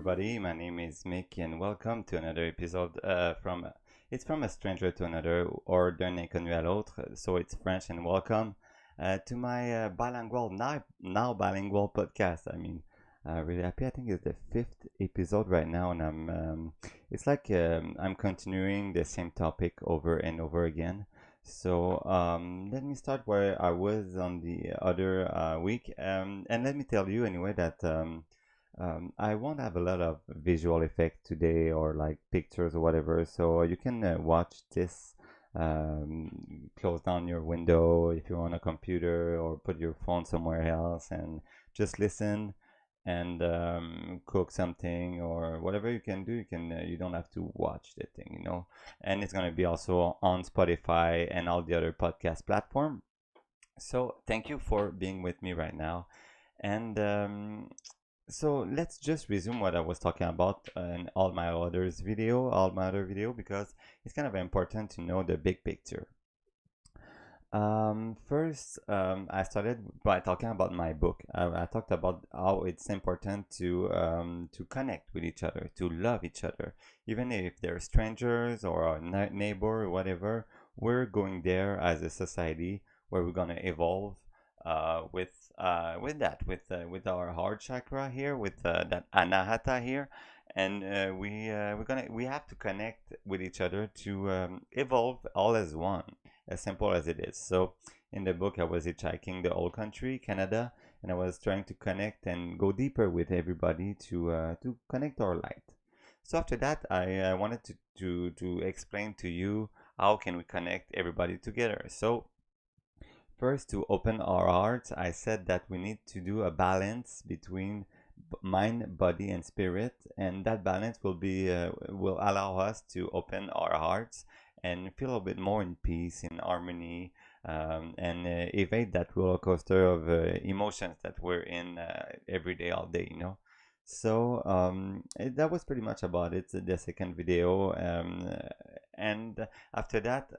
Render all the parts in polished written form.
everybody. My name is Mick, and welcome to another episode it's from a stranger to another, or d'un inconnu à l'autre. So it's French, and welcome to my bilingual now bilingual podcast. Really happy. I think it's the fifth episode right now, and it's like I'm continuing the same topic over and over again. So let me start where I was on the other week, and let me tell you anyway that. I won't have a lot of visual effect today or like pictures or whatever, so you can watch this, close down your window if you're on a computer, or put your phone somewhere else and just listen and cook something or whatever you can do. You don't have to watch the thing. And it's gonna be also on Spotify and all the other podcast platform. So thank you for being with me right now. And so let's just resume what I was talking about in all my other video, because it's kind of important to know the big picture. First, I started by talking about my book. I talked about how it's important to connect with each other, to love each other, even if they're strangers or a neighbor or whatever. We're going there as a society where we're gonna evolve with our heart chakra here, with that anahata here, and we have to connect with each other to evolve all as one, as simple as it is. So in the book, I was hitchhiking the whole country, Canada, and I was trying to connect and go deeper with everybody to connect our light. So after that, I wanted to explain to you how can we connect everybody together. So first, to open our hearts, I said that we need to do a balance between mind, body, and spirit, and that balance will allow us to open our hearts and feel a bit more in peace, in harmony, and evade that roller coaster of emotions that we're in every day, all day. So that was pretty much about it. The second video, and after that,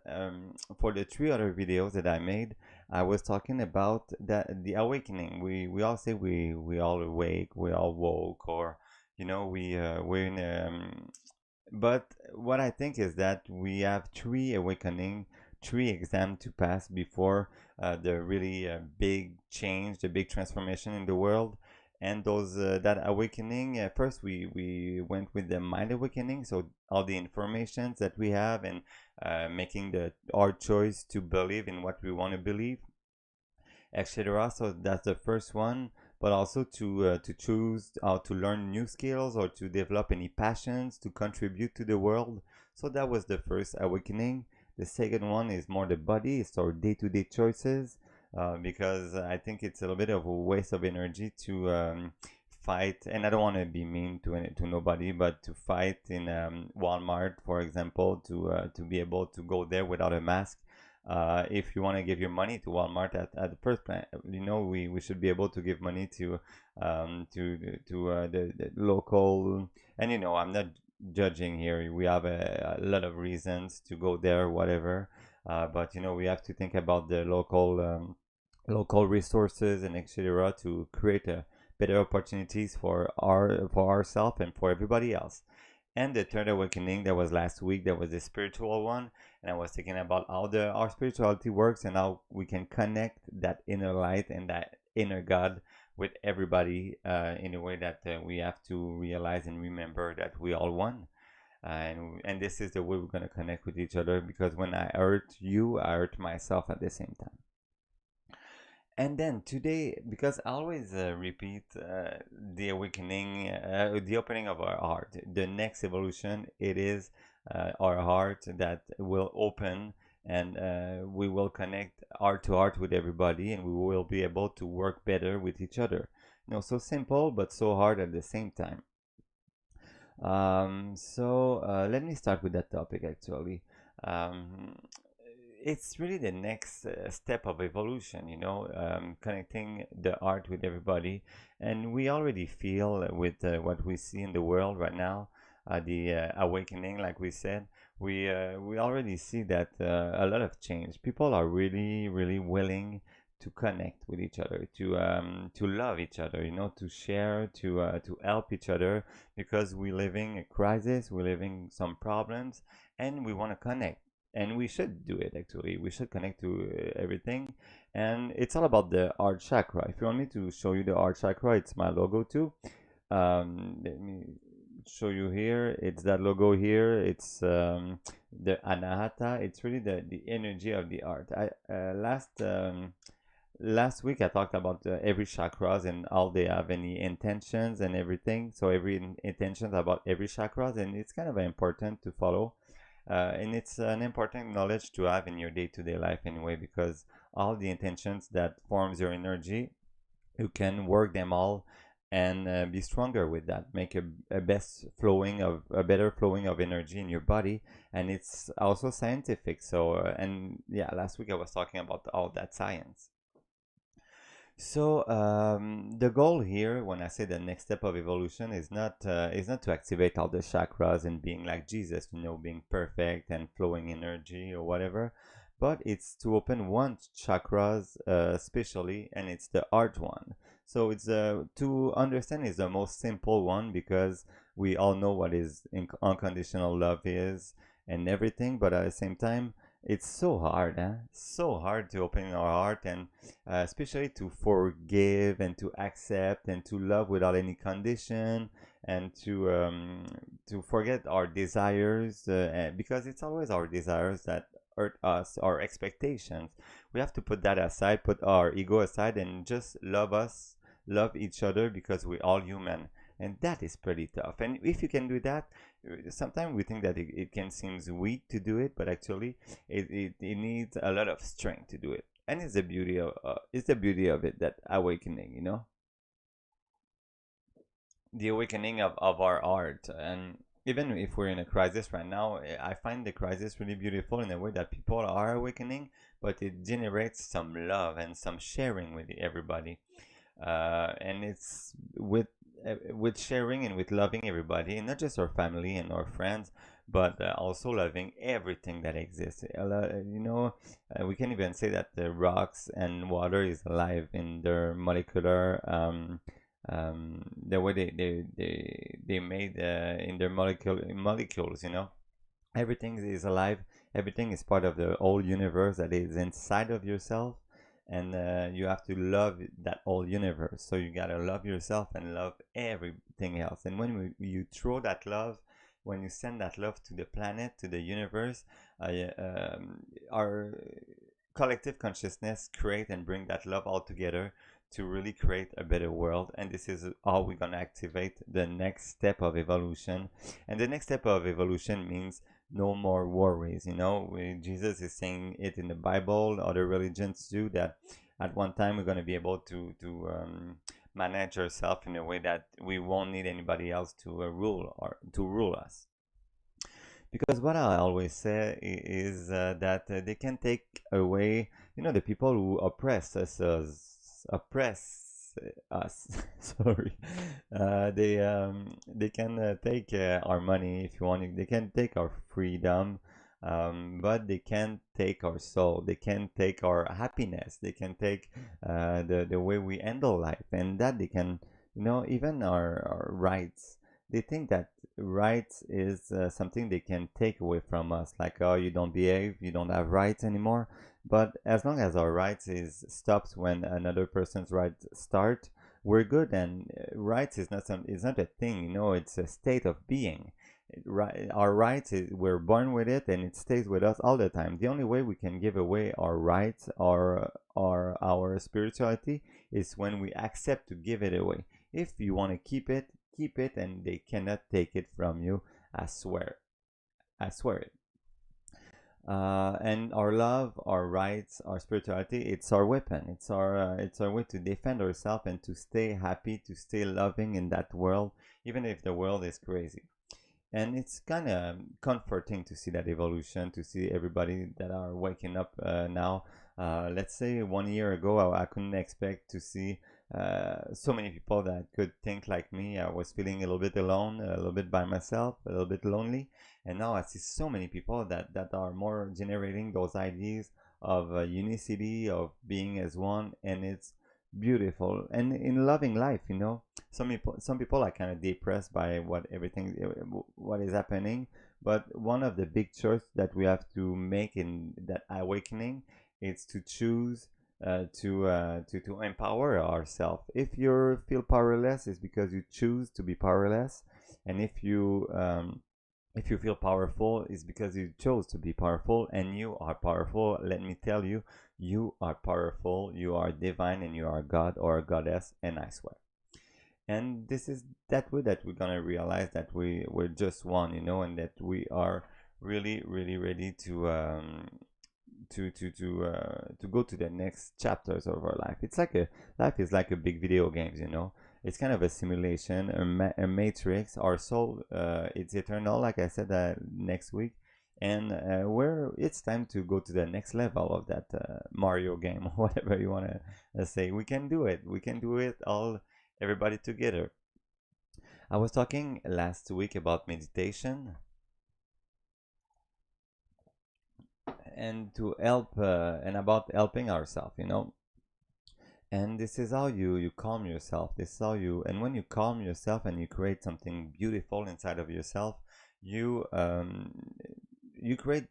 for the three other videos that I made, I was talking about the awakening. We all say we all awake, we all woke, or we're in. But what I think is that we have three awakening, three exams to pass before the really big change, the big transformation in the world. And those that awakening, first we went with the mind awakening, so all the informations that we have, and making our choice to believe in what we want to believe, etc. So that's the first one. But also to choose how to learn new skills or to develop any passions to contribute to the world. So that was the first awakening. The second one is more the body. It's our day-to-day choices, because I think it's a little bit of a waste of energy to fight. And I don't want to be mean to nobody, but to fight in Walmart, for example, to be able to go there without a mask. If you want to give your money to Walmart at the first place, we should be able to give money to the local. And I'm not judging here. We have a lot of reasons to go there, whatever. But we have to think about the local resources and etc. to create better opportunities for ourselves and for everybody else. And the third awakening, that was last week, that was the spiritual one, and I was thinking about how our spirituality works and how we can connect that inner light and that inner God with everybody, in a way that we have to realize and remember that we all one. And this is the way we're going to connect with each other, because when I hurt you, I hurt myself at the same time. And then today, because I always repeat the awakening, the opening of our heart, the next evolution, it is our heart that will open, and we will connect heart to heart with everybody, and we will be able to work better with each other. So simple, but so hard at the same time. So let me start with that topic actually. It's really the next step of evolution, connecting the art with everybody. And we already feel with what we see in the world right now, the awakening, like we said, we already see that a lot of change. People are really, really willing to connect with each other, to love each other, you know, to share, to help each other, because we're living a crisis, we're living some problems, and we want to connect. And we should do it actually. We should connect to everything, and it's all about the heart chakra. If you want me to show you the heart chakra, it's my logo too. Let me show you here. It's that logo here. It's the anahata. It's really the energy of the heart. Last week I talked about every chakras and all they have any intentions and everything. So every intention about every chakras, and it's kind of important to follow. And it's an important knowledge to have in your day-to-day life anyway, because all the intentions that forms your energy, you can work them all and be stronger with that, make a best flowing of a better flowing of energy in your body. And it's also scientific. So and yeah, last week I was talking about all that science. So the goal here, when I say the next step of evolution, is not to activate all the chakras and being like Jesus, you know, being perfect and flowing energy or whatever, but it's to open one chakras especially, and it's the heart one. So it's to understand is the most simple one, because we all know what is unconditional love is and everything, but at the same time it's so hard, huh? So hard to open our heart, and especially to forgive and to accept and to love without any condition, and to forget our desires, because it's always our desires that hurt us, our expectations. We have to put that aside, put our ego aside, and just love us, love each other, because we're all human. And that is pretty tough. And if you can do that, sometimes we think that it can seem weak to do it, but actually it needs a lot of strength to do it. And it's the beauty of it, that awakening, you know, the awakening of our art. And even if we're in a crisis right now, I find the crisis really beautiful in a way that people are awakening, but it generates some love and some sharing with everybody. And it's with sharing and with loving everybody, and not just our family and our friends, but also loving everything that exists. You know, we can even say that the rocks and water is alive in their molecular the way they made in their molecules. You know, everything is alive. Everything is part of the whole universe that is inside of yourself, and you have to love that whole universe. So you gotta love yourself and love everything else. And when you throw that love, when you send that love to the planet, to the universe, our collective consciousness create and bring that love all together to really create a better world. And this is how we're going to activate the next step of evolution. And the next step of evolution means no more worries. You know, Jesus is saying it in the Bible, other religions do, that at one time we're going to be able to manage ourselves in a way that we won't need anybody else to rule or to rule us. Because what I always say is that they can take away, you know, the people who oppress us. Sorry, they can take our money if you want. They can take our freedom, but they can't take our soul. They can't take our happiness. They can take the way we handle life, and that they can, you know, even our rights. They think that rights is something they can take away from us, like, oh, you don't behave, you don't have rights anymore. But as long as our rights is stops when another person's rights start, we're good. And rights is not it's not a thing, you know, it's a state of being. Our rights is, we're born with it, and it stays with us all the time. The only way we can give away our rights or our spirituality is when we accept to give it away. If you want to keep it, and they cannot take it from you. I swear. I swear it. And our love, our rights, our spirituality, it's our weapon. It's our way to defend ourselves and to stay happy, to stay loving in that world, even if the world is crazy. And it's kind of comforting to see that evolution, to see everybody that are waking up now. Let's say 1 year ago, I couldn't expect to see so many people that could think like me. I was feeling a little bit alone, a little bit by myself, a little bit lonely. And now I see so many people that are more generating those ideas of unicity, of being as one, and it's beautiful. And in loving life, some people are kind of depressed by what is happening. But one of the big choices that we have to make in that awakening is to choose to empower ourselves. If you feel powerless, it's because you choose to be powerless, and if you feel powerful, it's because you chose to be powerful, and you are powerful. Let me tell you, you are powerful, you are divine, and you are God or a goddess, and I swear. And this is that way that we're gonna realize that we're just one, and that we are really, really ready to go to the next chapters of our life. It's like a life is like a big video games. It's kind of a simulation, a matrix. Our soul, it's eternal, like I said next week, and where it's time to go to the next level of that Mario game, whatever you want to say. We can do it. We can do it all, everybody together. I was talking last week about meditation and to help and about helping ourselves. And this is how you calm yourself. This is how and when you calm yourself and you create something beautiful inside of yourself, you create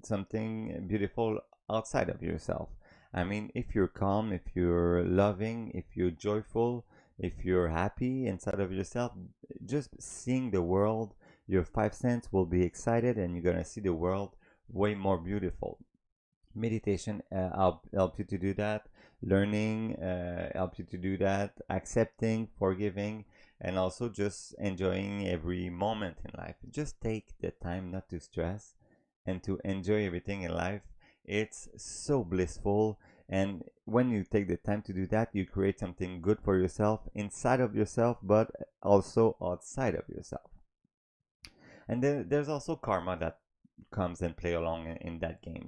something beautiful outside of yourself. I mean, if you're calm, if you're loving, if you're joyful, if you're happy inside of yourself, just seeing the world, your five sense will be excited, and you're gonna see the world way more beautiful. Meditation help you to do that. Learning help you to do that. Accepting, forgiving, and also just enjoying every moment in life. Just take the time not to stress and to enjoy everything in life. It's so blissful. And when you take the time to do that, you create something good for yourself, inside of yourself, but also outside of yourself. And then there's also karma that comes and play along in that game,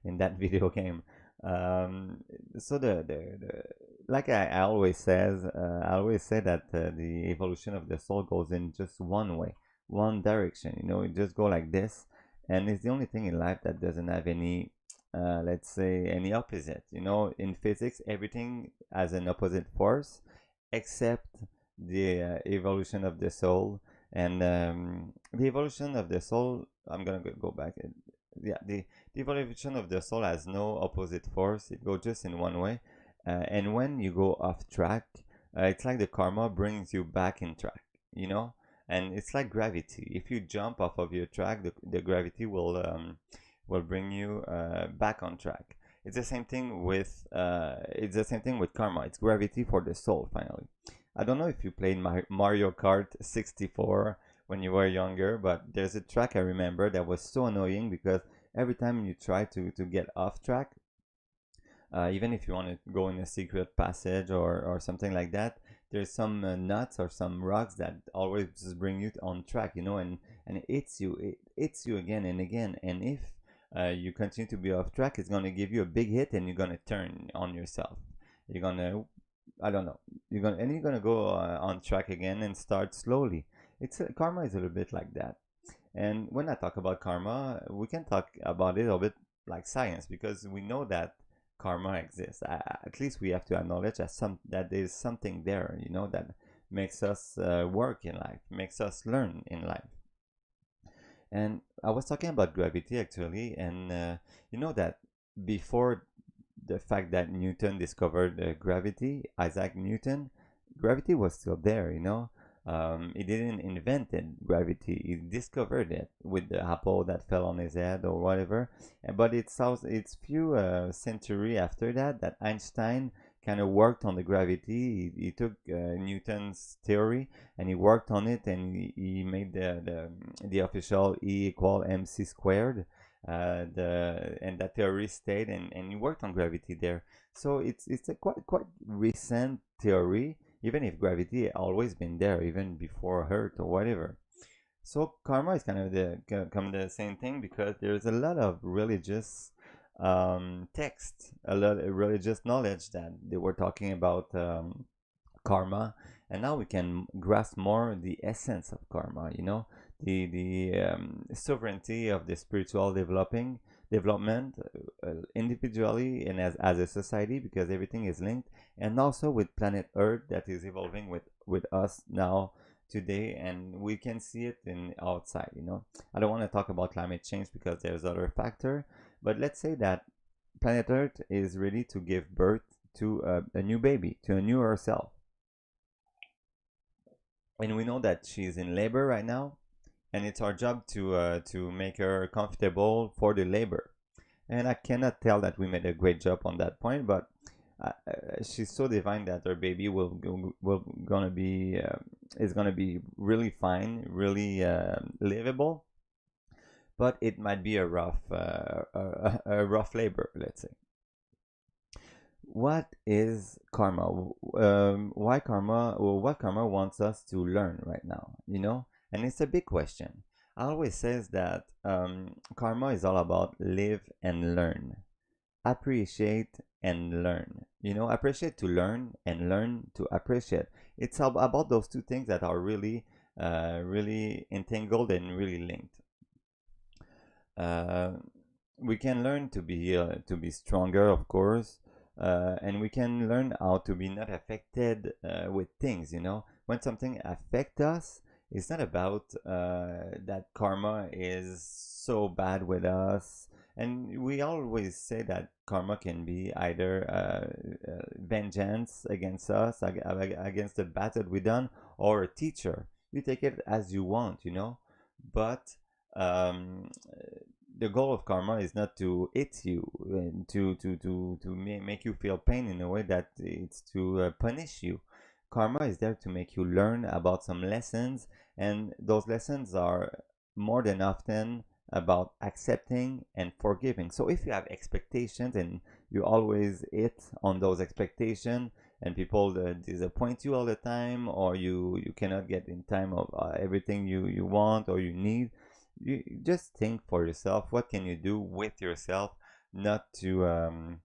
in that video game. So the like I always says, I always say that the evolution of the soul goes in just one way, one direction. It just go like this, and it's the only thing in life that doesn't have any, let's say, any opposite. In physics, everything has an opposite force, except the evolution of the soul. And the evolution of the soul, I'm gonna go back. Yeah, the evolution of the soul has no opposite force. It goes just in one way. And when you go off track, it's like the karma brings you back in track, you know? And it's like gravity. If you jump off of your track, the gravity will bring you back on track. It's the same thing with karma. It's gravity for the soul, finally. I don't know if you played Mario Kart 64 when you were younger, but there's a track I remember that was so annoying because every time you try to get off track, even if you want to go in a secret passage or something like that, there's some nuts or some rocks that always just bring you on track, and it hits you again and again. And if you continue to be off track, it's going to give you a big hit and you're going to turn on yourself. You're going to, I don't know, you're gonna go on track again and start slowly. Karma is a little bit like that. And when I talk about karma, we can talk about it a little bit like science, because we know that karma exists. At least we have to acknowledge that there's something there, that makes us work in life, makes us learn in life. And I was talking about gravity actually, and you know that before the fact that Newton discovered gravity, Isaac Newton, gravity was still there. He didn't invent it, gravity. He discovered it with the apple that fell on his head or whatever. But it's few century after that Einstein kind of worked on the gravity. He took Newton's theory and he worked on it, and he made the official E equal mc squared. And that theory stayed, and he worked on gravity there. So it's a quite recent theory, even if gravity always been there even before Earth or whatever. So karma is kind of the same thing, because there's a lot of religious text, a lot of religious knowledge that they were talking about karma, and now we can grasp more the essence of karma. The sovereignty of the spiritual developing, development, individually and as a society, because everything is linked, and also with planet Earth that is evolving with us now today, and we can see it in outside. I don't want to talk about climate change because there's other factor, but let's say that planet Earth is ready to give birth to a new baby, to a new herself, and we know that she's in labor right now, and it's our job to make her comfortable for the labor. And I cannot tell that we made a great job on that point, but she's so divine that her baby will gonna be is gonna be really fine, really livable. But it might be a rough labor, let's say. What is karma? Why karma? Well, what karma wants us to learn right now? And it's a big question. I always says that karma is all about live and learn, appreciate and learn. Appreciate to learn and learn to appreciate. It's about those two things that are really entangled and really linked. Uh, we can learn to be stronger, of course, and we can learn how to be not affected with things. When something affects us, it's not about that karma is so bad with us. And we always say that karma can be either vengeance against us, against the bad that we done, or a teacher. You take it as you want. But um, the goal of karma is not to hit you and to make you feel pain in a way that it's to punish you. Karma is there to make you learn about some lessons, and those lessons are more than often about accepting and forgiving. So if you have expectations and you always hit on those expectations, and people disappoint you all the time, or you cannot get in time of everything you want or you need, you just think for yourself, what can you do with yourself, not to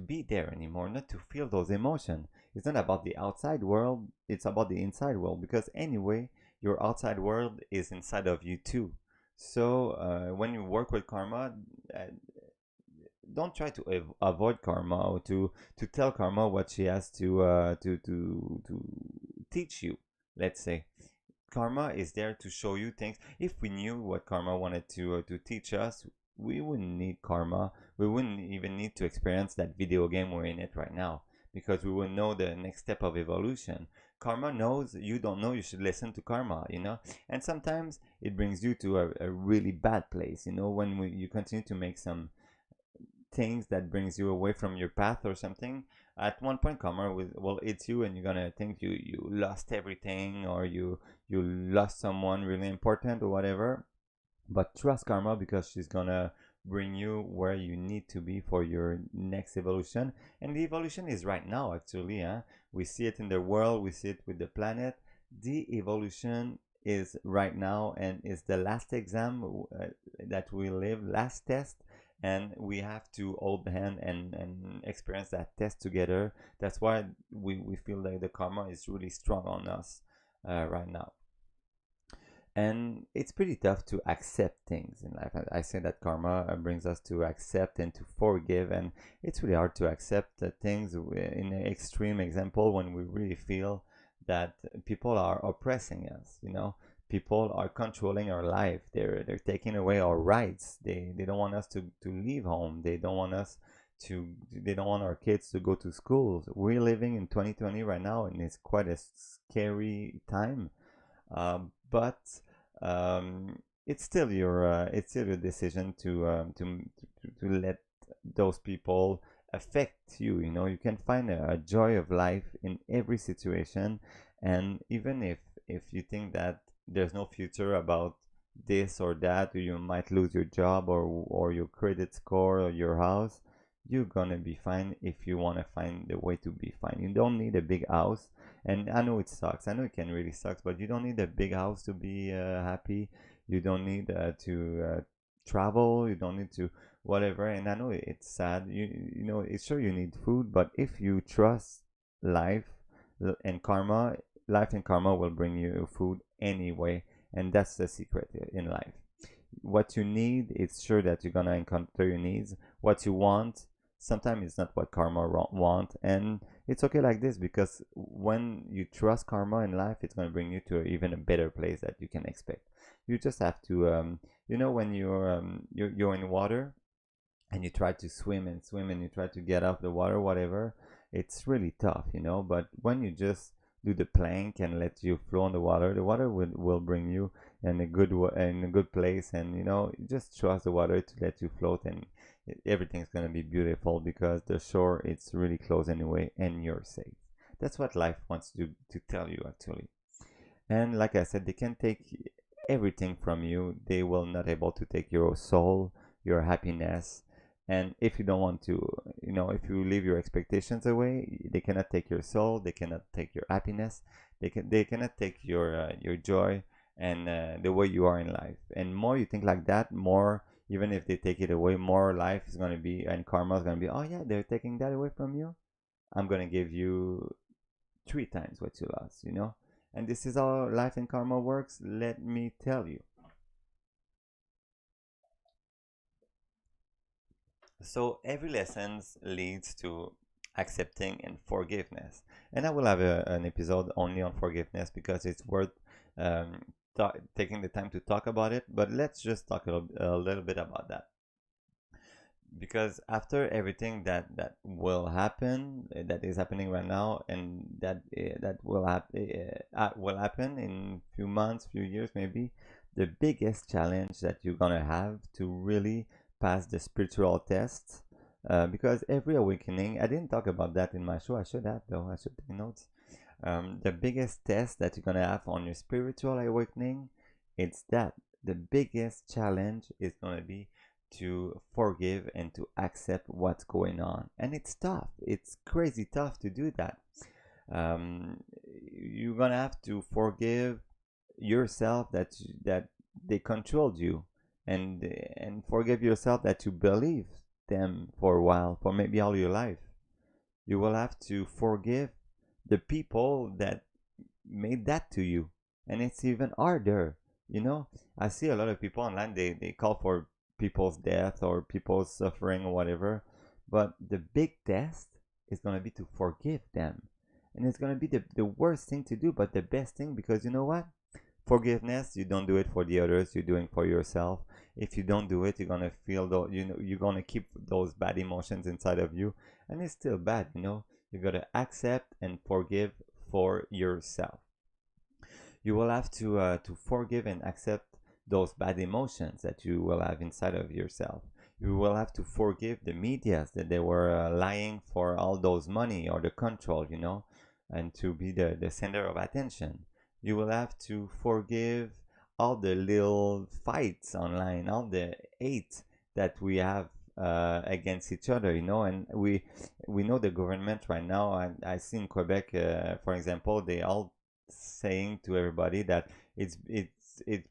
be there anymore, not to feel those emotions. It's not about the outside world, it's about the inside world, because anyway your outside world is inside of you too. So when you work with karma, uh, don't try to avoid karma, or to tell karma what she has to teach you, let's say. Karma is there to show you things. If we knew what karma wanted to teach us, we wouldn't need karma. We wouldn't even need to experience that video game we're in it right now, because we would know the next step of evolution. Karma knows you don't know, you should listen to karma. And sometimes it brings you to a really bad place, when you continue to make some things that brings you away from your path or something. At one point karma will hit you, and you're gonna think you lost everything, or you lost someone really important or whatever. But trust karma, because she's gonna bring you where you need to be for your next evolution. And the evolution is right now, actually. We see it in the world, we see it with the planet. The evolution is right now, and is the last exam that we live, last test, and we have to hold the hand and experience that test together. That's why we feel like the karma is really strong on us right now. And it's pretty tough to accept things in life. I say that karma brings us to accept and to forgive, and it's really hard to accept things in an extreme example when we really feel that people are oppressing us. People are controlling our life. They're taking away our rights. They don't want us to leave home. They don't want our kids to go to schools. We're living in 2020 right now, and it's quite a scary time. But it's still your decision to let those people affect you. You can find a joy of life in every situation, and even if you think that there's no future about this or that, or you might lose your job, or your credit score, or your house, you're gonna be fine if you want to find the way to be fine. You don't need a big house, and I know it sucks. I know it can really sucks, but you don't need a big house to be happy. You don't need to travel. You don't need to whatever. And I know it's sad. It's sure you need food, but if you trust life and karma, life and karma will bring you food anyway, and that's the secret in life. What you need, it's sure that you're gonna encounter your needs. What you want, sometimes it's not what karma want, and it's okay like this, because when you trust karma in life, it's gonna bring you to even a better place that you can expect. You just have to, when you're in water and you try to swim and swim and you try to get off the water, whatever, it's really tough, but when you just do the plank and let you flow on the water will bring you in in a good place, and you just trust the water to let you float, and everything's going to be beautiful because the shore it's really close anyway and you're safe. That's what life wants to tell you, actually. And like I said, they can take everything from you. They will not able to take your soul, your happiness. And if you don't want to, if you leave your expectations away, they cannot take your soul. They cannot take your happiness. They cannot take your joy and the way you are in life. And more you think like that, more even if they take it away, more life is gonna be and karma is gonna be. Oh yeah, they're taking that away from you. I'm gonna give you three times what you lost. And this is how life and karma works, let me tell you. So every lesson leads to accepting and forgiveness. And I will have an episode only on forgiveness because it's worth um, taking the time to talk about it. But let's just talk a little bit about that. Because after everything that will happen, that is happening right now, and that will happen in few months, few years maybe, the biggest challenge that you're gonna have to really pass the spiritual test, because every awakening, I didn't talk about that in my show. I should have, though. I should take notes. The biggest test that you're gonna have on your spiritual awakening, it's that the biggest challenge is gonna be to forgive and to accept what's going on. And it's tough. It's crazy tough to do that. Um, you're gonna have to forgive yourself that they controlled you, and forgive yourself that you believe them for a while, for maybe all your life. You will have to forgive the people that made that to you, and it's even harder. I see a lot of people online, they call for people's death or people's suffering or whatever, but the big test is going to be to forgive them, and it's going to be the worst thing to do, but the best thing, because you know what, forgiveness, you don't do it for the others, you're doing for yourself. If you don't do it, you're going to feel you're going to keep those bad emotions inside of you, and it's still bad. You got to accept and forgive for yourself. You will have to forgive and accept those bad emotions that you will have inside of yourself. You will have to forgive the medias that they were lying for all those money or the control, and to be the center of attention. You will have to forgive all the little fights online, all the hate that we have against each other, and we know the government right now. I see in Quebec, for example, they all saying to everybody that it's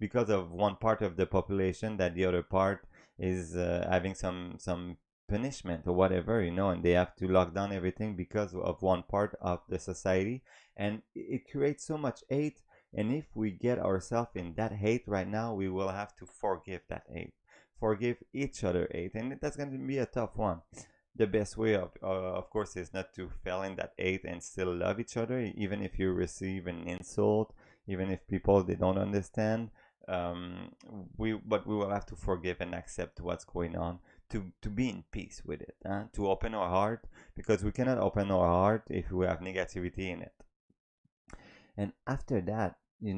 because of one part of the population that the other part is having some punishment or whatever, and they have to lock down everything because of one part of the society, and it creates so much hate. And if we get ourselves in that hate right now, we will have to forgive that hate, forgive each other hate, and that's going to be a tough one. The best way of course is not to fail in that hate and still love each other, even if you receive an insult, even if people they don't understand. But we will have to forgive and accept what's going on, to be in peace with it, to open our heart, because we cannot open our heart if we have negativity in it. And after that, we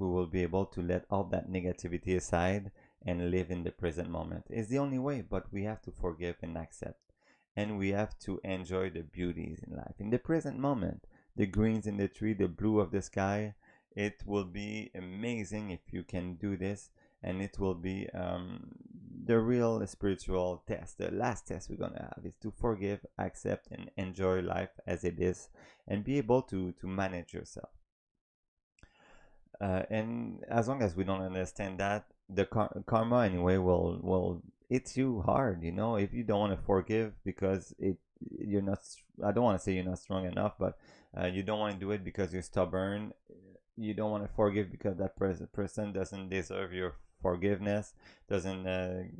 will be able to let all that negativity aside and live in the present moment. It's the only way, but we have to forgive and accept. And we have to enjoy the beauties in life. In the present moment, the greens in the tree, the blue of the sky, it will be amazing if you can do this. And it will be the real spiritual test. The last test we're going to have is to forgive, accept, and enjoy life as it is, and be able to manage yourself. And as long as we don't understand that, the karma anyway will hit you hard. If you don't want to forgive because you're not. I don't want to say you're not strong enough, but you don't want to do it because you're stubborn. You don't want to forgive because that person doesn't deserve your forgiveness, doesn't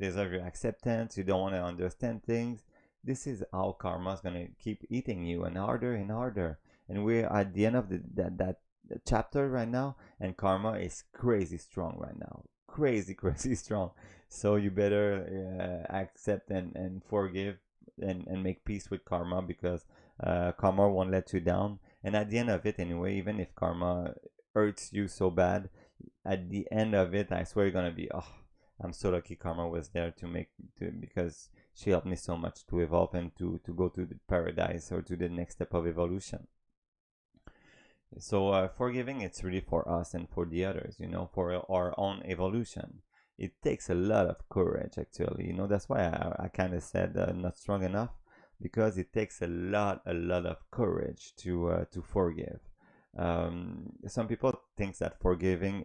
deserve your acceptance, you don't want to understand things. This is how karma is going to keep eating you, and harder and harder. And we're at the end of that chapter right now, and karma is crazy strong right now. Crazy, crazy strong. So you better accept and forgive and make peace with karma, because karma won't let you down. And at the end of it, anyway, even if karma hurts you so bad, at the end of it, I swear you're gonna be, oh, I'm so lucky karma was there because she helped me so much to evolve and to go to the paradise or to the next step of evolution. So forgiving, it's really for us and for the others, for our own evolution. It takes a lot of courage, actually. That's why I kind of said not strong enough, because it takes a lot of courage to forgive. Some people think that forgiving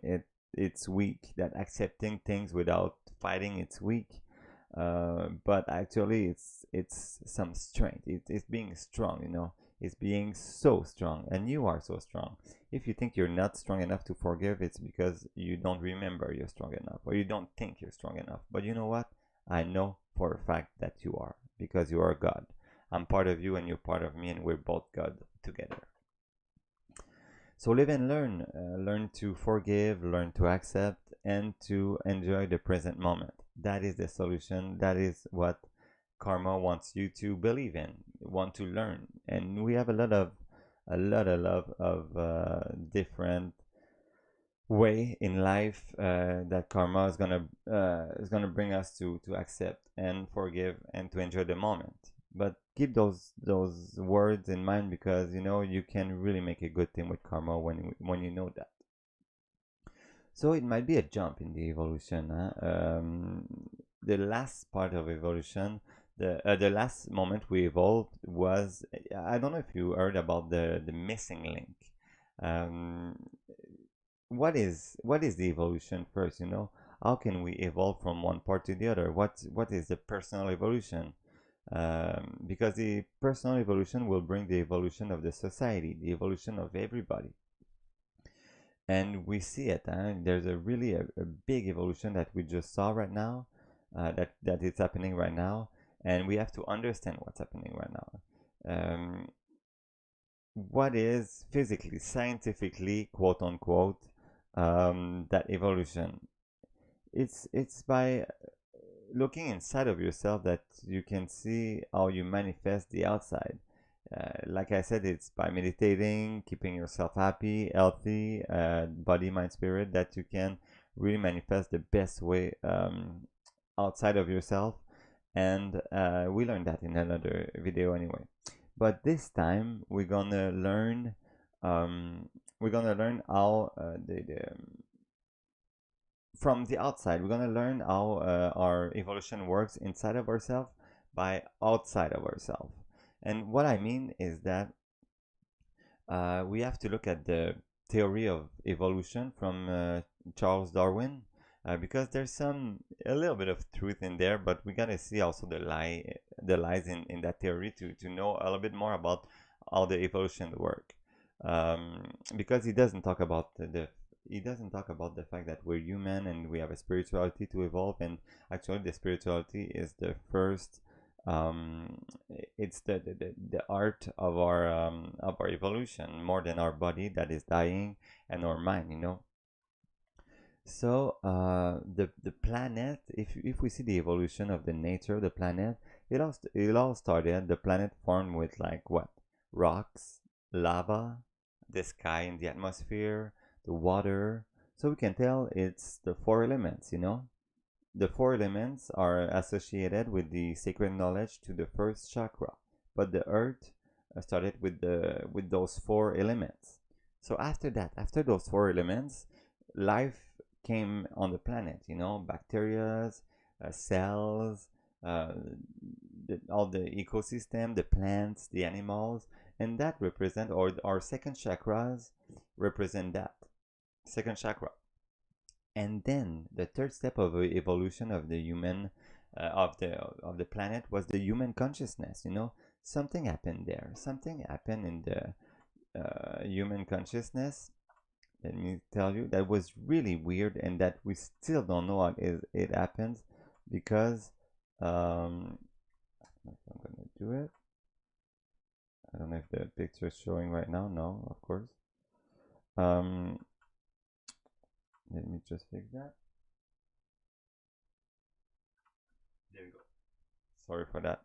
it's weak, that accepting things without fighting it's weak. But actually, it's some strength. It's being strong. It's being so strong, and you are so strong. If you think you're not strong enough to forgive, it's because you don't remember you're strong enough, or you don't think you're strong enough. But you know what? I know for a fact that you are, because you are God. I'm part of you, and you're part of me, and we're both God together. So live and learn. Learn to forgive, learn to accept, and to enjoy the present moment. That is the solution. That is what karma wants you to believe in, want to learn. And we have a lot of different way in life that karma is gonna bring us to accept and forgive and to enjoy the moment. But keep those words in mind, because you can really make a good thing with karma when you know that. So it might be a jump in the evolution. The last part of evolution, the last moment we evolved was, I don't know if you heard about the missing link. Um, what is the evolution first? How can we evolve from one part to the other? What is the personal evolution? Because the personal evolution will bring the evolution of the society, the evolution of everybody. And we see it. There's a big evolution that we just saw right now, that is happening right now, and we have to understand what's happening right now. What is physically, scientifically, quote unquote, that evolution? It's by looking inside of yourself that you can see how you manifest the outside. Like I said, it's by meditating, keeping yourself happy, healthy, body, mind, spirit, that you can really manifest the best way outside of yourself. And we learned that in another video anyway. But this time we're gonna learn how from the outside. We're gonna learn how our evolution works inside of ourselves by outside of ourselves. And what I mean is that we have to look at the theory of evolution from Charles Darwin, because there's a little bit of truth in there, but we gotta see also the lies in that theory to know a little bit more about how the evolution work. Because he doesn't talk about the fact that we're human and we have a spirituality to evolve, and actually the spirituality is the first, it's the art of our evolution, more than our body that is dying and our mind. So the planet, if we see the evolution of the nature of the planet, it all started. The planet formed with, like, what? Rocks, lava, the sky and the atmosphere, the water. So we can tell it's the four elements. The four elements are associated with the sacred knowledge to the first chakra, but the earth started with those four elements. So after that, after those four elements, life came on the planet. Bacteria, cells, uh, all the ecosystem, the plants, the animals, and that represent, or our second chakras represent that second chakra. And then the third step of evolution of the human, of the planet, was the human consciousness. Something happened there. Something happened in the human consciousness Let me tell you, that was really weird, and that we still don't know how it happens because if I'm gonna do it. I don't know if the picture is showing right now. No, of course. Um, Let me just fix that. There we go. Sorry for that.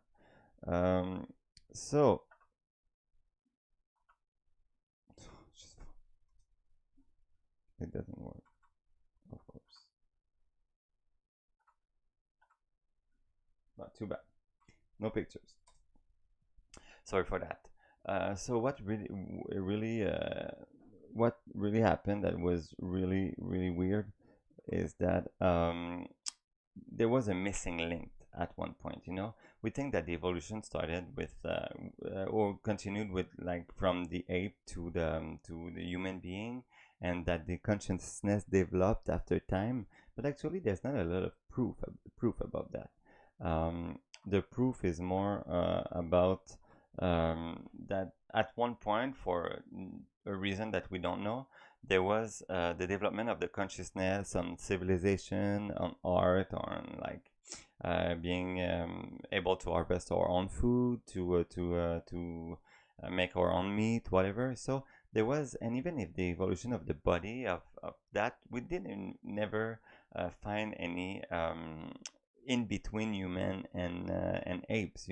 Um, so just, it doesn't work, of course. Not too bad. No pictures. Sorry for that. So what really happened that was really really weird is that there was a missing link at one point. We think that the evolution started with or continued with, like, from the ape to the human being, and that the consciousness developed after time. But actually, there's not a lot of proof about that. The proof is more about that at one point, for a reason that we don't know, there was the development of the consciousness on civilization, on art, on, like, being able to harvest our own food, to make our own meat, whatever. So there was, and even if the evolution of the body of that, we didn't never find any in between human and apes.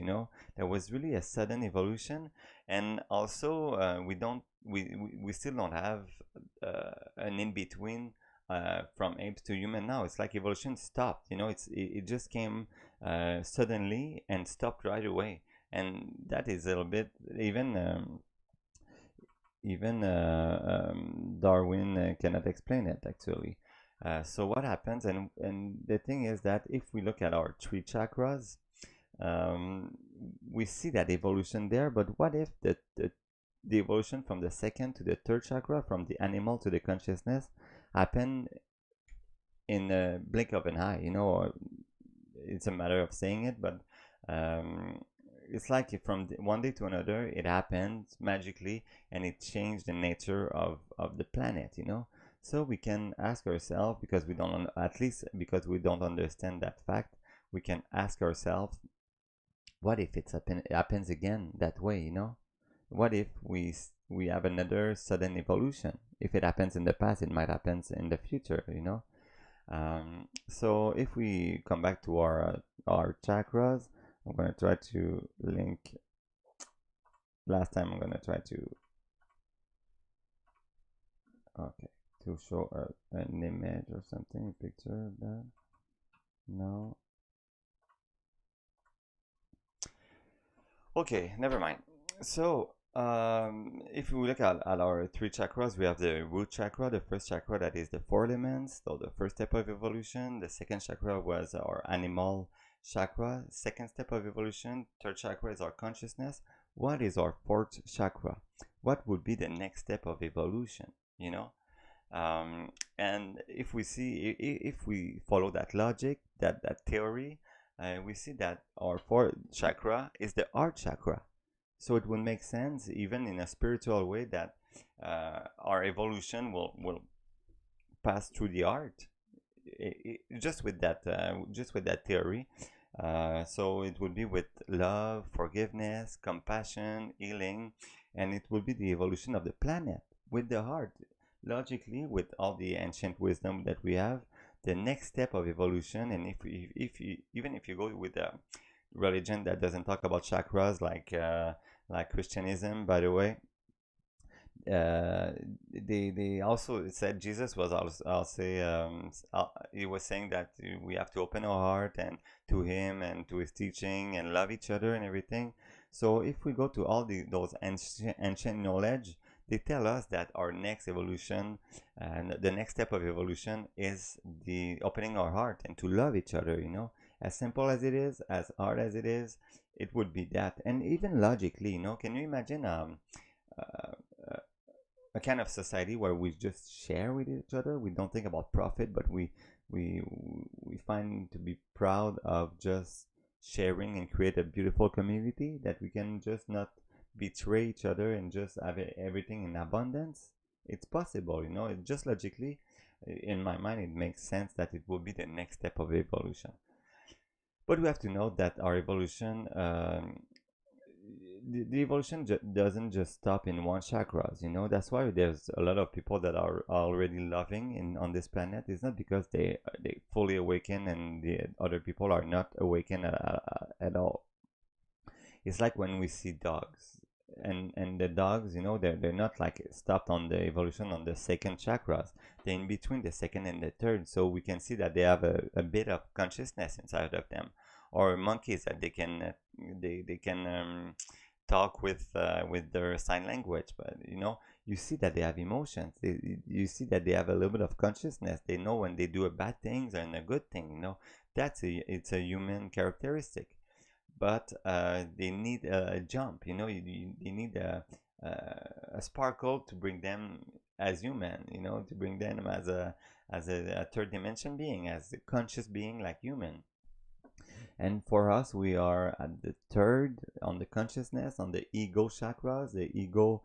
There was really a sudden evolution, and also we still don't have an in between from apes to human. Now it's like evolution stopped. It just came suddenly and stopped right away, and that is a little bit, even Darwin cannot explain it, actually. So what happens, and the thing is that if we look at our three chakras, um, we see that evolution there. But what if the evolution from the second to the third chakra, from the animal to the consciousness, happened in a blink of an eye? Or it's a matter of saying it, but um, it's like if from one day to another it happened magically, and it changed the nature of the planet. So we can ask ourselves, because we don't, at least because we don't understand that fact, we can ask ourselves, what if it happens again that way? What if we have another sudden evolution? If it happens in the past, it might happen in the future. So if we come back to our chakras, I'm going to try to link. Last time I'm going to try to, okay, to show an image or something, a picture of that. No. Okay, never mind. So if we look at our three chakras, we have the root chakra, the first chakra, that is the four elements, so the first step of evolution. The second chakra was our animal chakra, second step of evolution. Third chakra is our consciousness. What is our fourth chakra? What would be the next step of evolution? And if we follow that logic, that theory, we see that our fourth chakra is the heart chakra. So it would make sense, even in a spiritual way, that our evolution will pass through the heart. Just with that theory. So it would be with love, forgiveness, compassion, healing, and it will be the evolution of the planet with the heart. Logically, with all the ancient wisdom that we have, the next step of evolution, and even if you go with a religion that doesn't talk about chakras, like Christianism, by the way, they also said Jesus was also, I'll say, he was saying that we have to open our heart and to him and to his teaching and love each other and everything. So if we go to all those ancient knowledge, they tell us that our next evolution and the next step of evolution is the opening our heart and to love each other. As simple as it is, as hard as it is, it would be that. And even logically, can you imagine uh, a kind of society where we just share with each other? We don't think about profit, but we we find to be proud of just sharing and create a beautiful community that we can just not betray each other and just have everything in abundance. It's possible, you know. It just logically, in my mind, it makes sense that it will be the next step of evolution. But we have to know that our evolution, the evolution doesn't just stop in one chakras. You know, that's why there's a lot of people that are already loving in on this planet. It's not because they fully awaken and the other people are not awakened at all. It's like when we see dogs, and the dogs, you know, they're not like stopped on the evolution on the second chakras. They're in between the second and the third, so we can see that they have a bit of consciousness inside of them. Or monkeys that they can talk with their sign language, but you know, you see that they have emotions. You see that they have a little bit of consciousness. They know when they do a bad things and a good thing. You know, it's a human characteristic, but they need a jump. You know, they need a sparkle to bring them as human. You know, to bring them as a third dimension being, as a conscious being like human. And for us, we are at the third on the consciousness, on the ego chakras, the ego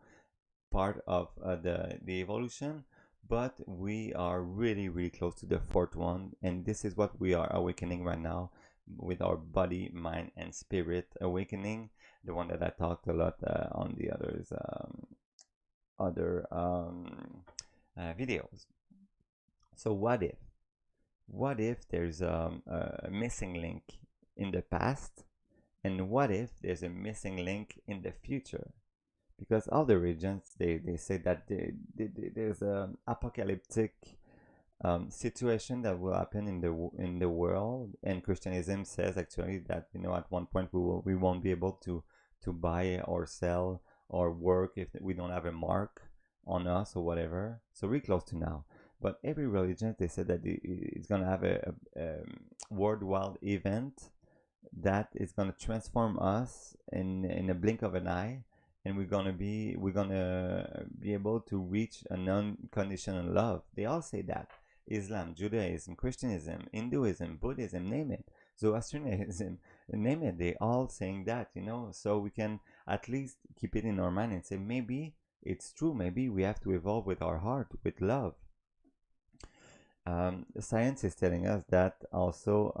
part of the evolution. But we are really, really close to the fourth one, and this is what we are awakening right now with our body, mind, and spirit awakening. The one that I talked a lot on the other videos. So what if there's a missing link in the past, and what if there's a missing link in the future? Because all the religions, they say that there's an apocalyptic situation that will happen in the world, and Christianism says actually that, you know, at one point we won't be able to buy or sell or work if we don't have a mark on us or whatever. So we're close to now. But every religion, they said that it's gonna have a worldwide event that is gonna transform us in a blink of an eye, and we're gonna be able to reach an unconditional love. They all say that. Islam, Judaism, Christianism, Hinduism, Buddhism, name it. Zoroastrianism, name it. They all saying that, you know. So we can at least keep it in our mind and say maybe it's true. Maybe we have to evolve with our heart, with love. Science is telling us that also,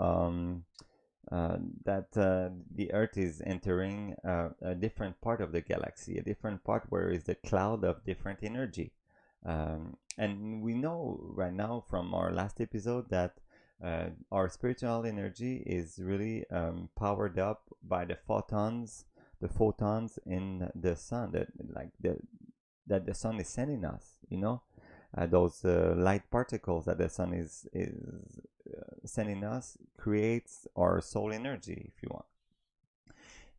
that the Earth is entering a different part of the galaxy, a different part where is the cloud of different energy. And we know right now from our last episode that our spiritual energy is really powered up by the photons in the sun, that the sun is sending us. You know, those light particles that the sun is sending us creates our soul energy, if you want.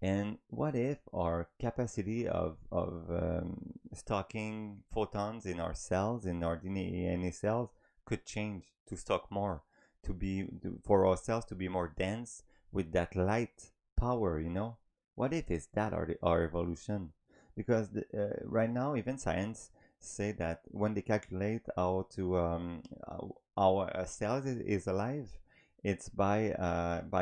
And what if our capacity of stocking photons in our cells, in our DNA cells, could change to stock more, for our cells to be more dense with that light power, you know? What if it's that our evolution? Because right now, even science say that when they calculate how to our cells is alive, it's by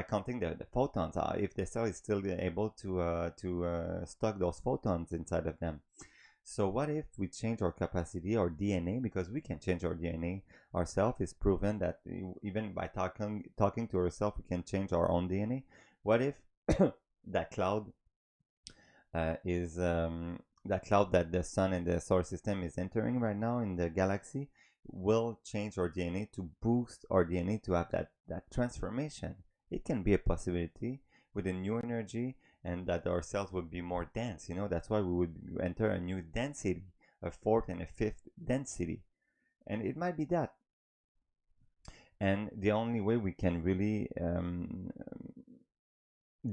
counting the photons. If the cell is still able to stock those photons inside of them. So what if we change our capacity, our DNA, because we can change our DNA ourselves. It's proven that even by talking to ourselves, we can change our own DNA. What if that cloud is that cloud that the sun and the solar system is entering right now in the galaxy will change our DNA to boost our DNA to have that transformation? It can be a possibility with a new energy, and that our cells would be more dense. You know, that's why we would enter a new density, a fourth and a fifth density, and it might be that. And the only way we can really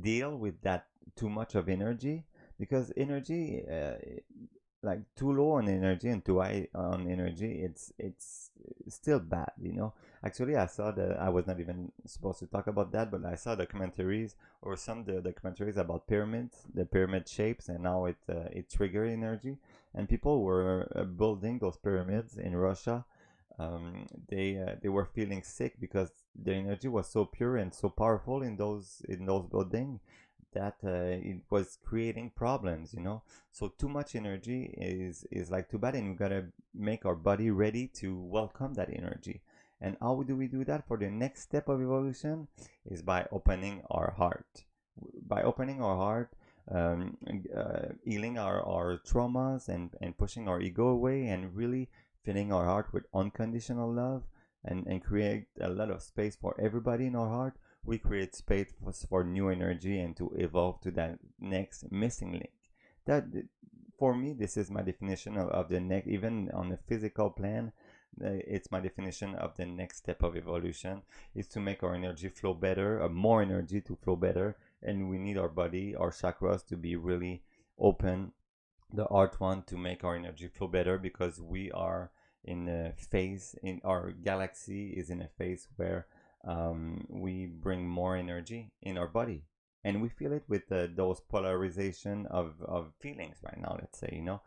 deal with that too much of energy, because energy, like too low on energy and too high on energy, it's still bad, you know. Actually, I saw that I was not even supposed to talk about that, but I saw documentaries, or some the documentaries about pyramids, the pyramid shapes, and how it trigger energy, and people were building those pyramids in Russia. They were feeling sick because the energy was so pure and so powerful in those buildings that it was creating problems, you know. So too much energy is like too bad, and we gotta make our body ready to welcome that energy. And how do we do that for the next step of evolution? Is by opening our heart. By opening our heart, healing our traumas, and pushing our ego away, and really filling our heart with unconditional love, and create a lot of space for everybody in our heart. We create space for new energy and to evolve to that next missing link. That, for me, this is my definition of the next, even on the physical plan. It's my definition of the next step of evolution is to make our energy flow better, more energy to flow better, and we need our body, our chakras to be really open, the art one, to make our energy flow better, because we are in a phase, in our galaxy is in a phase where we bring more energy in our body, and we feel it with those polarization of feelings right now, let's say, you know.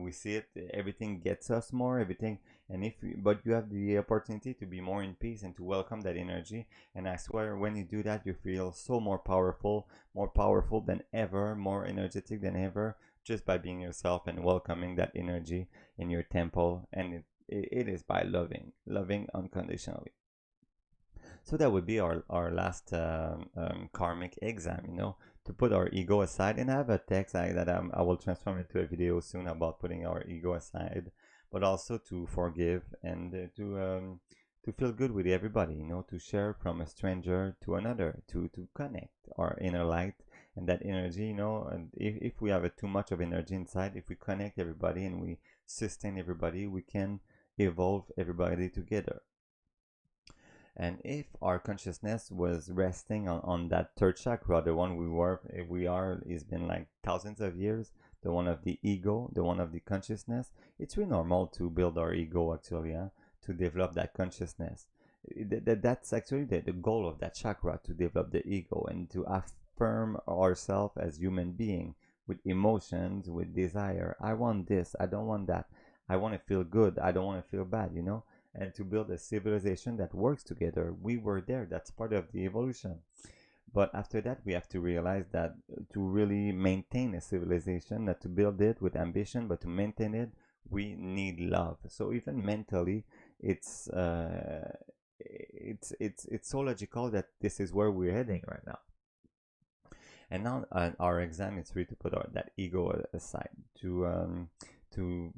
We see it, everything gets us more, everything. And if we, but you have the opportunity to be more in peace and to welcome that energy. And I swear, when you do that, you feel so more powerful than ever, more energetic than ever, just by being yourself and welcoming that energy in your temple. And it is by loving unconditionally. So that would be our last karmic exam, you know, to put our ego aside. And I have a text that I will transform into a video soon about putting our ego aside, but also to forgive, and to feel good with everybody, you know, to share from a stranger to another, to connect our inner light and that energy, you know. And if we have too much of energy inside, if we connect everybody and we sustain everybody, we can evolve everybody together. And if our consciousness was resting on that third chakra, the one we are, it's been like thousands of years, the one of the ego, the one of the consciousness, it's really normal to build our ego, actually, to develop that consciousness. That's actually the goal of that chakra, to develop the ego and to affirm ourselves as human being with emotions, with desire. I want this, I don't want that. I want to feel good, I don't want to feel bad, you know. And to build a civilization that works together. We were there, that's part of the evolution. But after that, we have to realize that to really maintain a civilization, not to build it with ambition, but to maintain it, we need love. So even mentally, it's so logical that this is where we're heading right now. And now our exam is really to put that ego aside,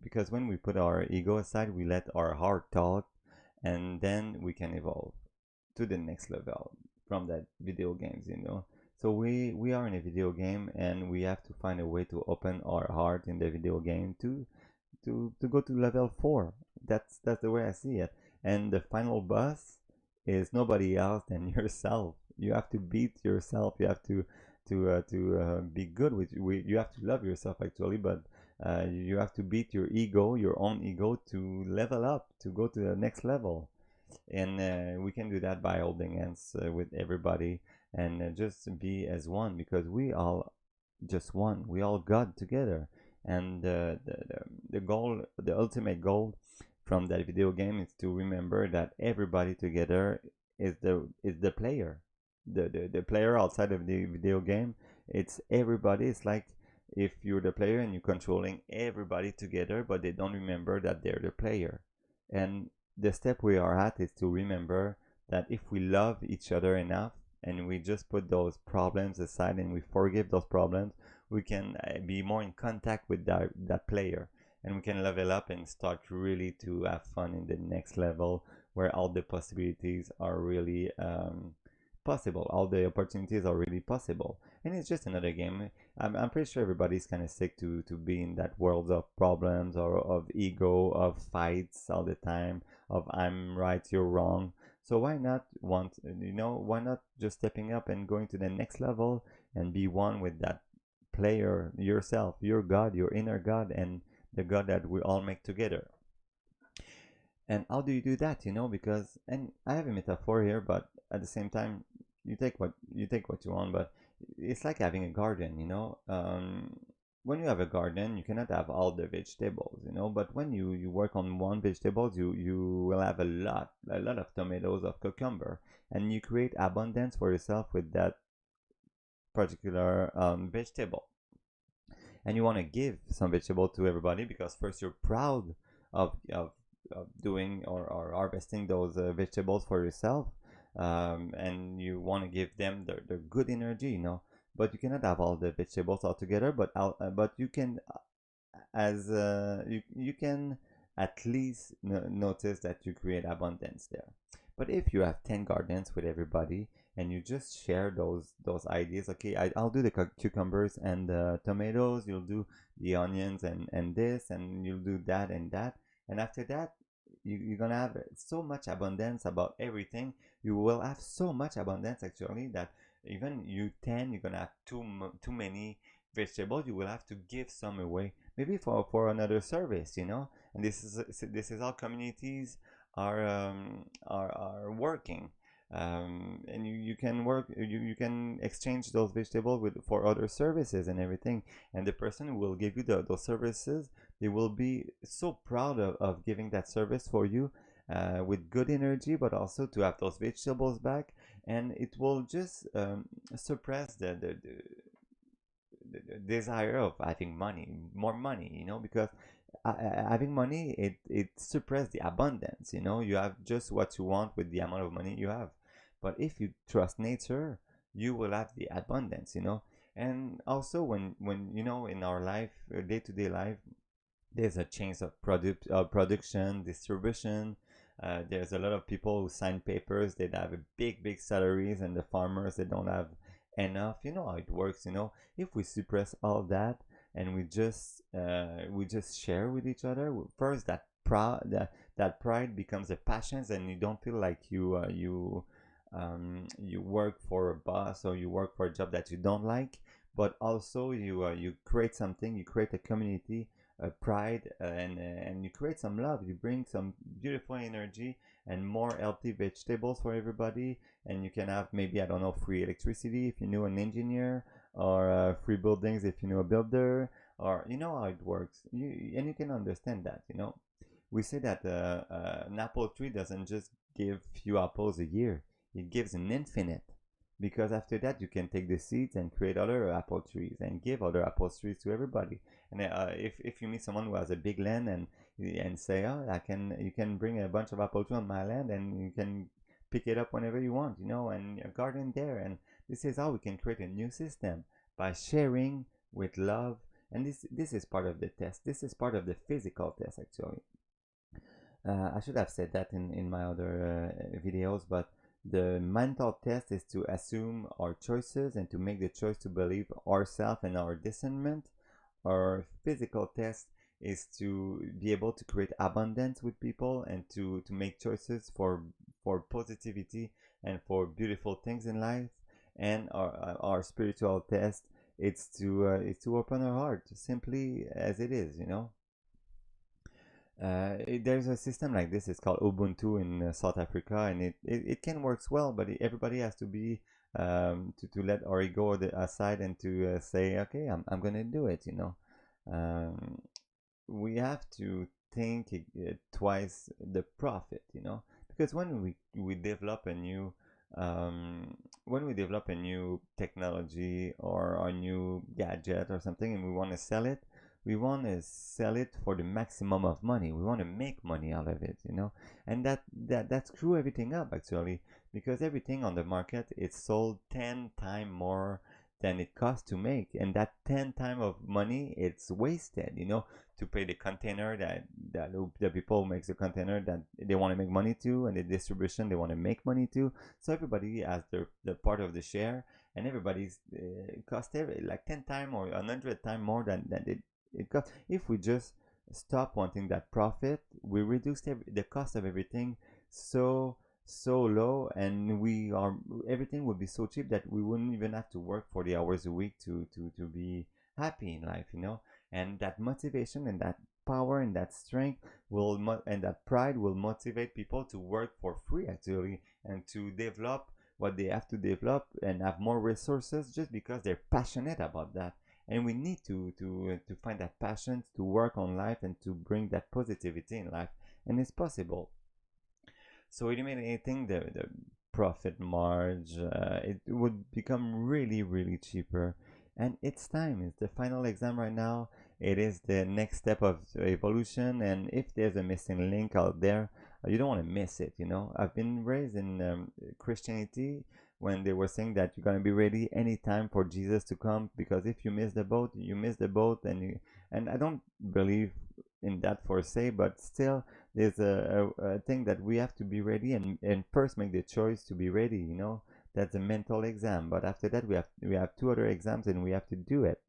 because when we put our ego aside, we let our heart talk, and then we can evolve to the next level from that video games, you know. So we are in a video game, and we have to find a way to open our heart in the video game to go to level 4. That's the way I see it. And the final boss is nobody else than yourself. You have to beat yourself. You have to be good with you have to love yourself, actually, but you have to beat your ego, your own ego, to level up, to go to the next level. And we can do that by holding hands with everybody, and just be as one, because we all just one, we all God together. And the goal, the ultimate goal from that video game, is to remember that everybody together is the player, the player outside of the video game. It's everybody. It's like if you're the player and you're controlling everybody together, but they don't remember that they're the player. And the step we are at is to remember that if we love each other enough, and we just put those problems aside and we forgive those problems, we can be more in contact with that player, and we can level up and start really to have fun in the next level, where all the possibilities are really possible, all the opportunities are really possible. And it's just another game. I'm pretty sure everybody's kind of sick to be in that world of problems, or of ego, of fights all the time, of I'm right, you're wrong. So why not just stepping up and going to the next level and be one with that player, yourself, your God, your inner God, and the God that we all make together. And how do you do that, you know? Because, and I have a metaphor here, but at the same time, you take what you want. But it's like having a garden, you know. When you have a garden, you cannot have all the vegetables, you know. But when you work on one vegetables, you will have a lot of tomatoes, of cucumber, and you create abundance for yourself with that particular vegetable, and you want to give some vegetable to everybody because first you're proud of doing or harvesting those vegetables for yourself, and you want to give them the good energy, but you cannot have all the vegetables all together, but you can, as you can at least notice that you create abundance there. But if you have 10 gardens with everybody and you just share those ideas, okay, I'll do the cucumbers and the tomatoes, you'll do the onions and this, and you'll do that and that, and after that you're gonna have so much abundance about everything. You will have so much abundance actually that even you 10, you're gonna have too many vegetables. You will have to give some away, maybe for another service, and this is how communities are working. And you can work, you can exchange those vegetables for other services and everything, and the person who will give you those services, they will be so proud of giving that service for you, with good energy, but also to have those vegetables back, and it will just suppress the desire of having money, more money, because having money, it suppresses the abundance. You have just what you want with the amount of money you have. But if you trust nature, you will have the abundance. And also when in our life, day-to-day life, there's a change of production, distribution. There's a lot of people who sign papers that have a big salaries, and the farmers that don't have enough. You know how it works. If we suppress all that and we just share with each other, first that pride becomes a passion, and you don't feel like you work for a boss, or you work for a job that you don't like, but also you create something, you create a community, a pride, and you create some love. You bring some beautiful energy and more healthy vegetables for everybody, and you can have, maybe, I don't know, free electricity if you know an engineer, or free buildings if you know a builder, or you know how it works. And you can understand that. We say that an apple tree doesn't just give few apples a year, it gives an infinite, because after that you can take the seeds and create other apple trees and give other apple trees to everybody. And if you meet someone who has a big land, and say, oh, you can bring a bunch of apple trees on my land, and you can pick it up whenever you want, and a garden there. And this is how we can create a new system, by sharing with love. And this is part of the test. This is part of the physical test actually. I should have said that in my other videos, but the mental test is to assume our choices and to make the choice to believe ourselves and our discernment. Our physical test is to be able to create abundance with people, and to make choices for positivity and for beautiful things in life. And our spiritual test, it's to open our heart simply as it is. There's a system like this. It's called Ubuntu in South Africa, and it can works well, but everybody has to be to let our ego aside, and to say, okay, I'm gonna do it. Um, we have to think twice the profit. Because when we develop a new technology, or a new gadget or something, and we want to sell it, we want to sell it for the maximum of money. We want to make money out of it. And that screw everything up actually, because everything on the market, it's sold 10 times more than it costs to make, and that 10 times of money, it's wasted, to pay the container that the people who makes the container, that they want to make money to, and the distribution they want to make money to. So everybody has the part of the share, and everybody's cost like 10 times or 100 times more than it costs. If we just stop wanting that profit, we reduce the cost of everything so low, and everything would be so cheap that we wouldn't even have to work 40 hours a week to be happy in life. And that motivation, and that power, and that strength and that pride will motivate people to work for free actually, and to develop what they have to develop, and have more resources, just because they're passionate about that. And we need to find that passion to work on life, and to bring that positivity in life, and it's possible. So eliminating the profit margin. It would become really, really cheaper. And it's time. It's the final exam right now. It is the next step of evolution. And if there's a missing link out there, you don't want to miss it. I've been raised in Christianity when they were saying that you're going to be ready anytime for Jesus to come, because if you miss the boat, you miss the boat. And I don't believe in that for say, but still there's a thing that we have to be ready, and first make the choice to be ready. That's a mental exam, but after that we have two other exams, and we have to do it,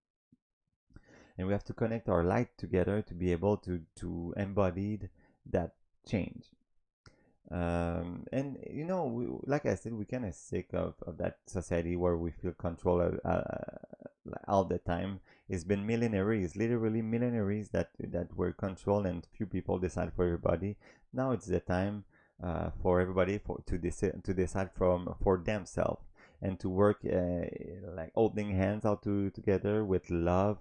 and we have to connect our light together to be able to embody that change. And like I said, we're kind of sick of that society where we feel control all the time. It's been millennaries, literally millennaries, that were controlled, and few people decide for everybody. Now it's the time for everybody to decide for themselves, and to work like holding hands out together with love,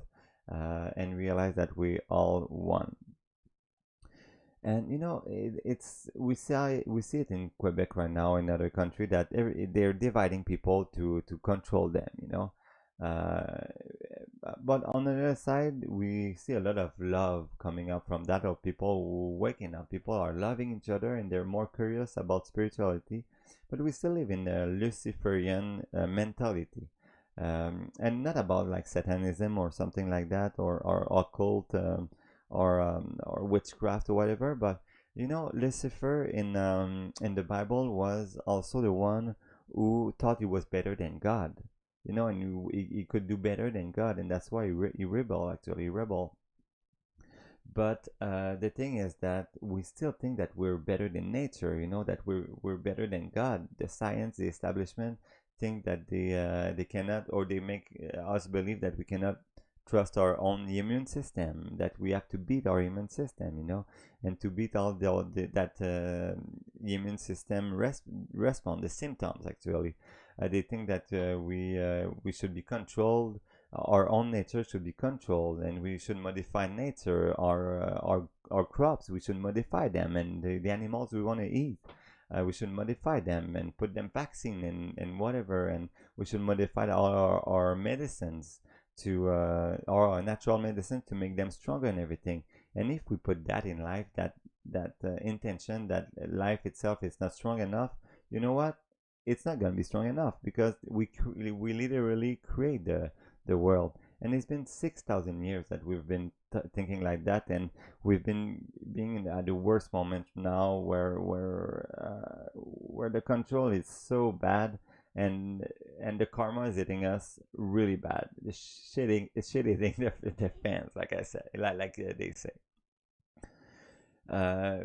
and realize that we all one. And it's we see it in Quebec right now, in other country, that they're dividing people to control them. Uh, but on the other side, we see a lot of love coming up from that, of people waking up. People are loving each other, and they're more curious about spirituality. But we still live in a Luciferian mentality, and not about like satanism or something like that, or occult. Or witchcraft or whatever. But Lucifer in the Bible was also the one who thought he was better than God. And he could do better than God, and that's why he rebelled. Actually, he rebelled. But the thing is that we still think that we're better than nature. That we're better than God. The science, the establishment think that they cannot, or they make us believe that we cannot trust our own immune system, that we have to beat our immune system, and to beat all that immune system respond the symptoms. Actually, they think that we should be controlled. Our own nature should be controlled, and we should modify nature. Our crops, we should modify them, and the animals we want to eat, we should modify them and put them vaccine and whatever, and we should modify all our medicines to our natural medicine to make them stronger and everything. And if we put that in life, that intention, that life itself is not strong enough, you know what? It's not gonna be strong enough, because we literally create the world. And it's been 6,000 years that we've been thinking like that, and we've been being at the worst moment now, where the control is so bad, and the karma is hitting us really bad. The shit hitting the fans, like I said, like they say. uh,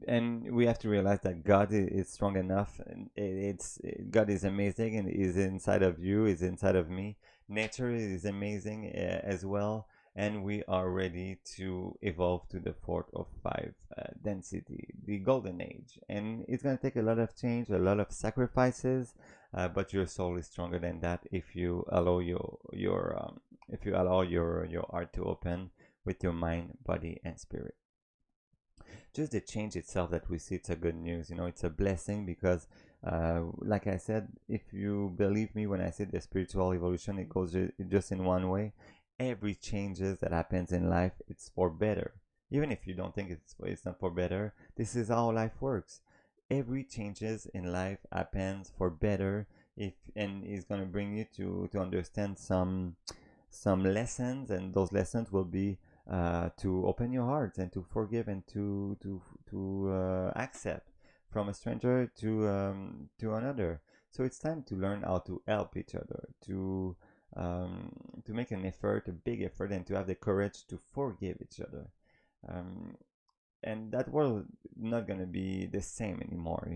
and we have to realize that God is strong enough, and God is amazing, and is inside of you, is inside of me. Nature is amazing as well, and we are ready to evolve to the fourth of five density, the golden age. And it's going to take a lot of change, a lot of sacrifices, but your soul is stronger than that if you allow your heart to open with your mind, body, and spirit. Just the change itself that we see, it's a good news. It's a blessing, because like I said, if you believe me when I say the spiritual evolution, it goes just in one way. Every changes that happens in life, it's for better. Even if you don't think it's not for better, this is how life works. Every changes in life happens for better, if and is going to bring you to understand some lessons, and those lessons will be to open your heart, and to forgive, and to accept from a stranger to another. So it's time to learn how to help each other, to make an effort, a big effort, and to have the courage to forgive each other. Um, and that world not gonna be the same anymore.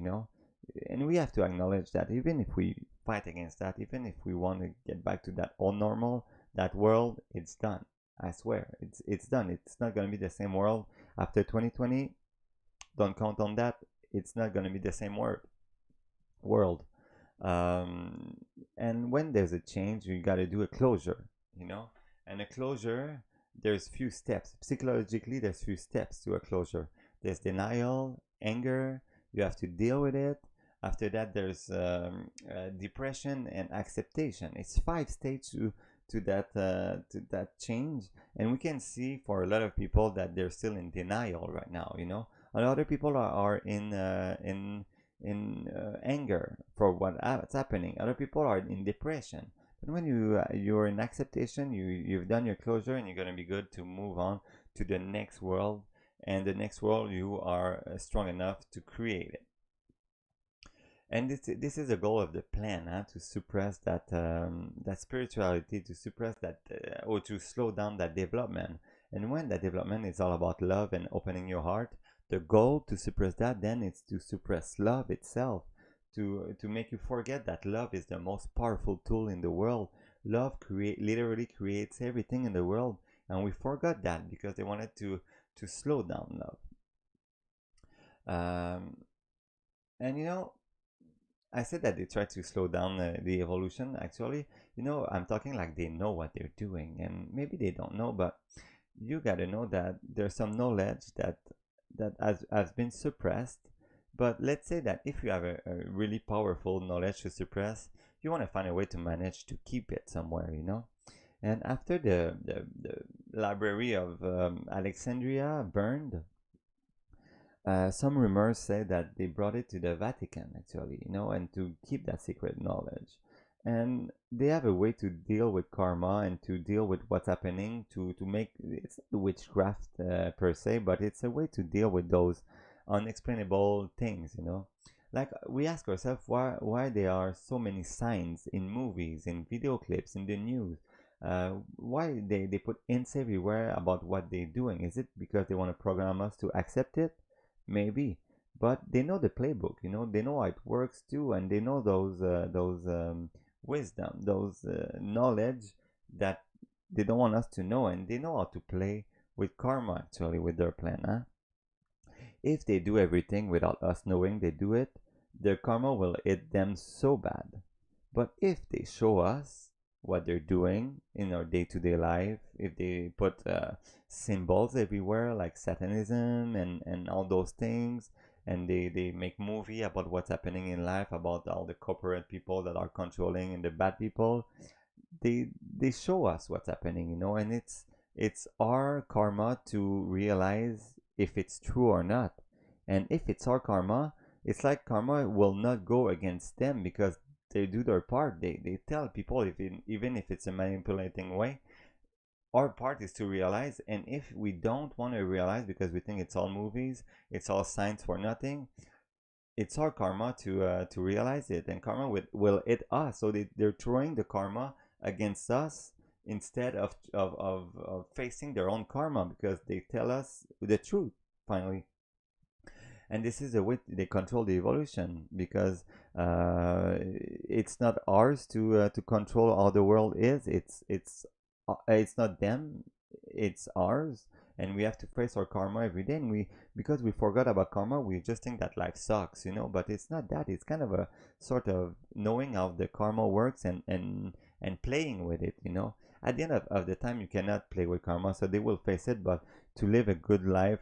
And we have to acknowledge that, even if we fight against that, even if we want to get back to that old normal, that world, it's done. I swear, it's done. It's not gonna be the same world after 2020. Don't count on that. It's not gonna be the same world. Um, and when there's a change, you gotta do a closure. And a closure, there's few steps. Psychologically, there's few steps to a closure. There's denial, anger. You have to deal with it. After that, there's depression and acceptation. It's five stages to that change, and we can see for a lot of people that they're still in denial right now. You know, a lot of people are in anger for what's happening. Other people are in depression. But when you're in acceptation, you've done your closure, and you're gonna be good to move on to the next world. And the next world, you are strong enough to create it. And this is the goal of the plan, huh? To suppress that spirituality, to suppress that or to slow down that development. And when that development is all about love and opening your heart, the goal to suppress that then is to suppress love itself, to make you forget that love is the most powerful tool in the world. Love literally creates everything in the world, and we forgot that because they wanted to slow down love. Um, and I said that they try to slow down the evolution. Actually, I'm talking like they know what they're doing, and maybe they don't know, but you gotta know that there's some knowledge that has been suppressed. But let's say that if you have a really powerful knowledge to suppress, you want to find a way to manage to keep it somewhere, And after the library of Alexandria burned, some rumors say that they brought it to the Vatican, actually, and to keep that secret knowledge. And they have a way to deal with karma and to deal with what's happening to make it's not witchcraft per se, but it's a way to deal with those unexplainable things. Like we ask ourselves why there are so many signs in movies, in video clips, in the news. Why they put hints everywhere about what they're doing? Is it because they want to program us to accept it? Maybe, but they know the playbook. They know how it works too, and they know those wisdom, those knowledge that they don't want us to know, and they know how to play with karma actually with their plan. Huh? If they do everything without us knowing they do it, their karma will hit them so bad. But if they show us what they're doing in our day-to-day life, if they put symbols everywhere like satanism and all those things, and they make movie about what's happening in life, about all the corporate people that are controlling and the bad people, they show us what's happening, and it's our karma to realize if it's true or not. And if it's our karma, it's like karma will not go against them because they do their part. They tell people, even if it's a manipulating way, our part is to realize. And if we don't want to realize because we think it's all movies, it's all science for nothing, it's our karma to realize it, and karma will hit us. So they're throwing the karma against us instead of facing their own karma because they tell us the truth finally. And this is the way they control the evolution because it's not ours to control how the world is. It's not them, it's ours. And we have to face our karma every day, and we because we forgot about karma, we just think that life sucks. But it's not that. It's kind of a sort of knowing how the karma works and playing with it. At the end of the time, you cannot play with karma, so they will face it. But to live a good life,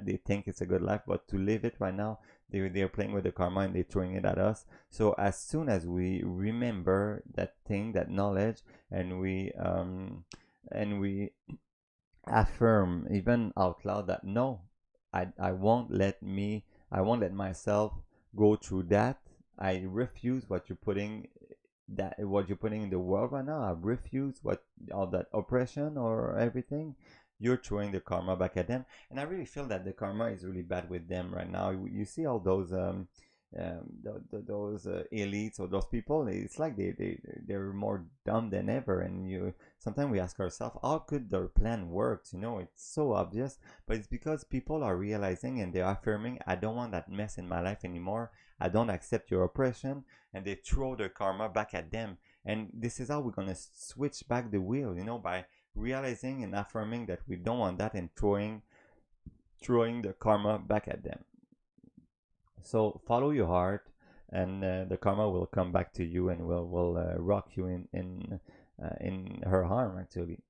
they think it's a good life, but to live it right now, they're playing with the karma and they're throwing it at us. So as soon as we remember that thing, that knowledge, and we affirm even out loud that no, I won't let myself go through that. I refuse what you're putting in the world right now. I refuse all that oppression or everything. You're throwing the karma back at them, and I really feel that the karma is really bad with them right now. You see all those those elites or those people. It's like they're more dumb than ever, and sometimes we ask ourselves, how could their plan work? It's so obvious, but it's because people are realizing and they're affirming, I don't want that mess in my life anymore. I don't accept your oppression, and they throw their karma back at them. And this is how we're gonna switch back the wheel, by realizing and affirming that we don't want that and throwing the karma back at them. So follow your heart, and the karma will come back to you and will rock you in her harm actually.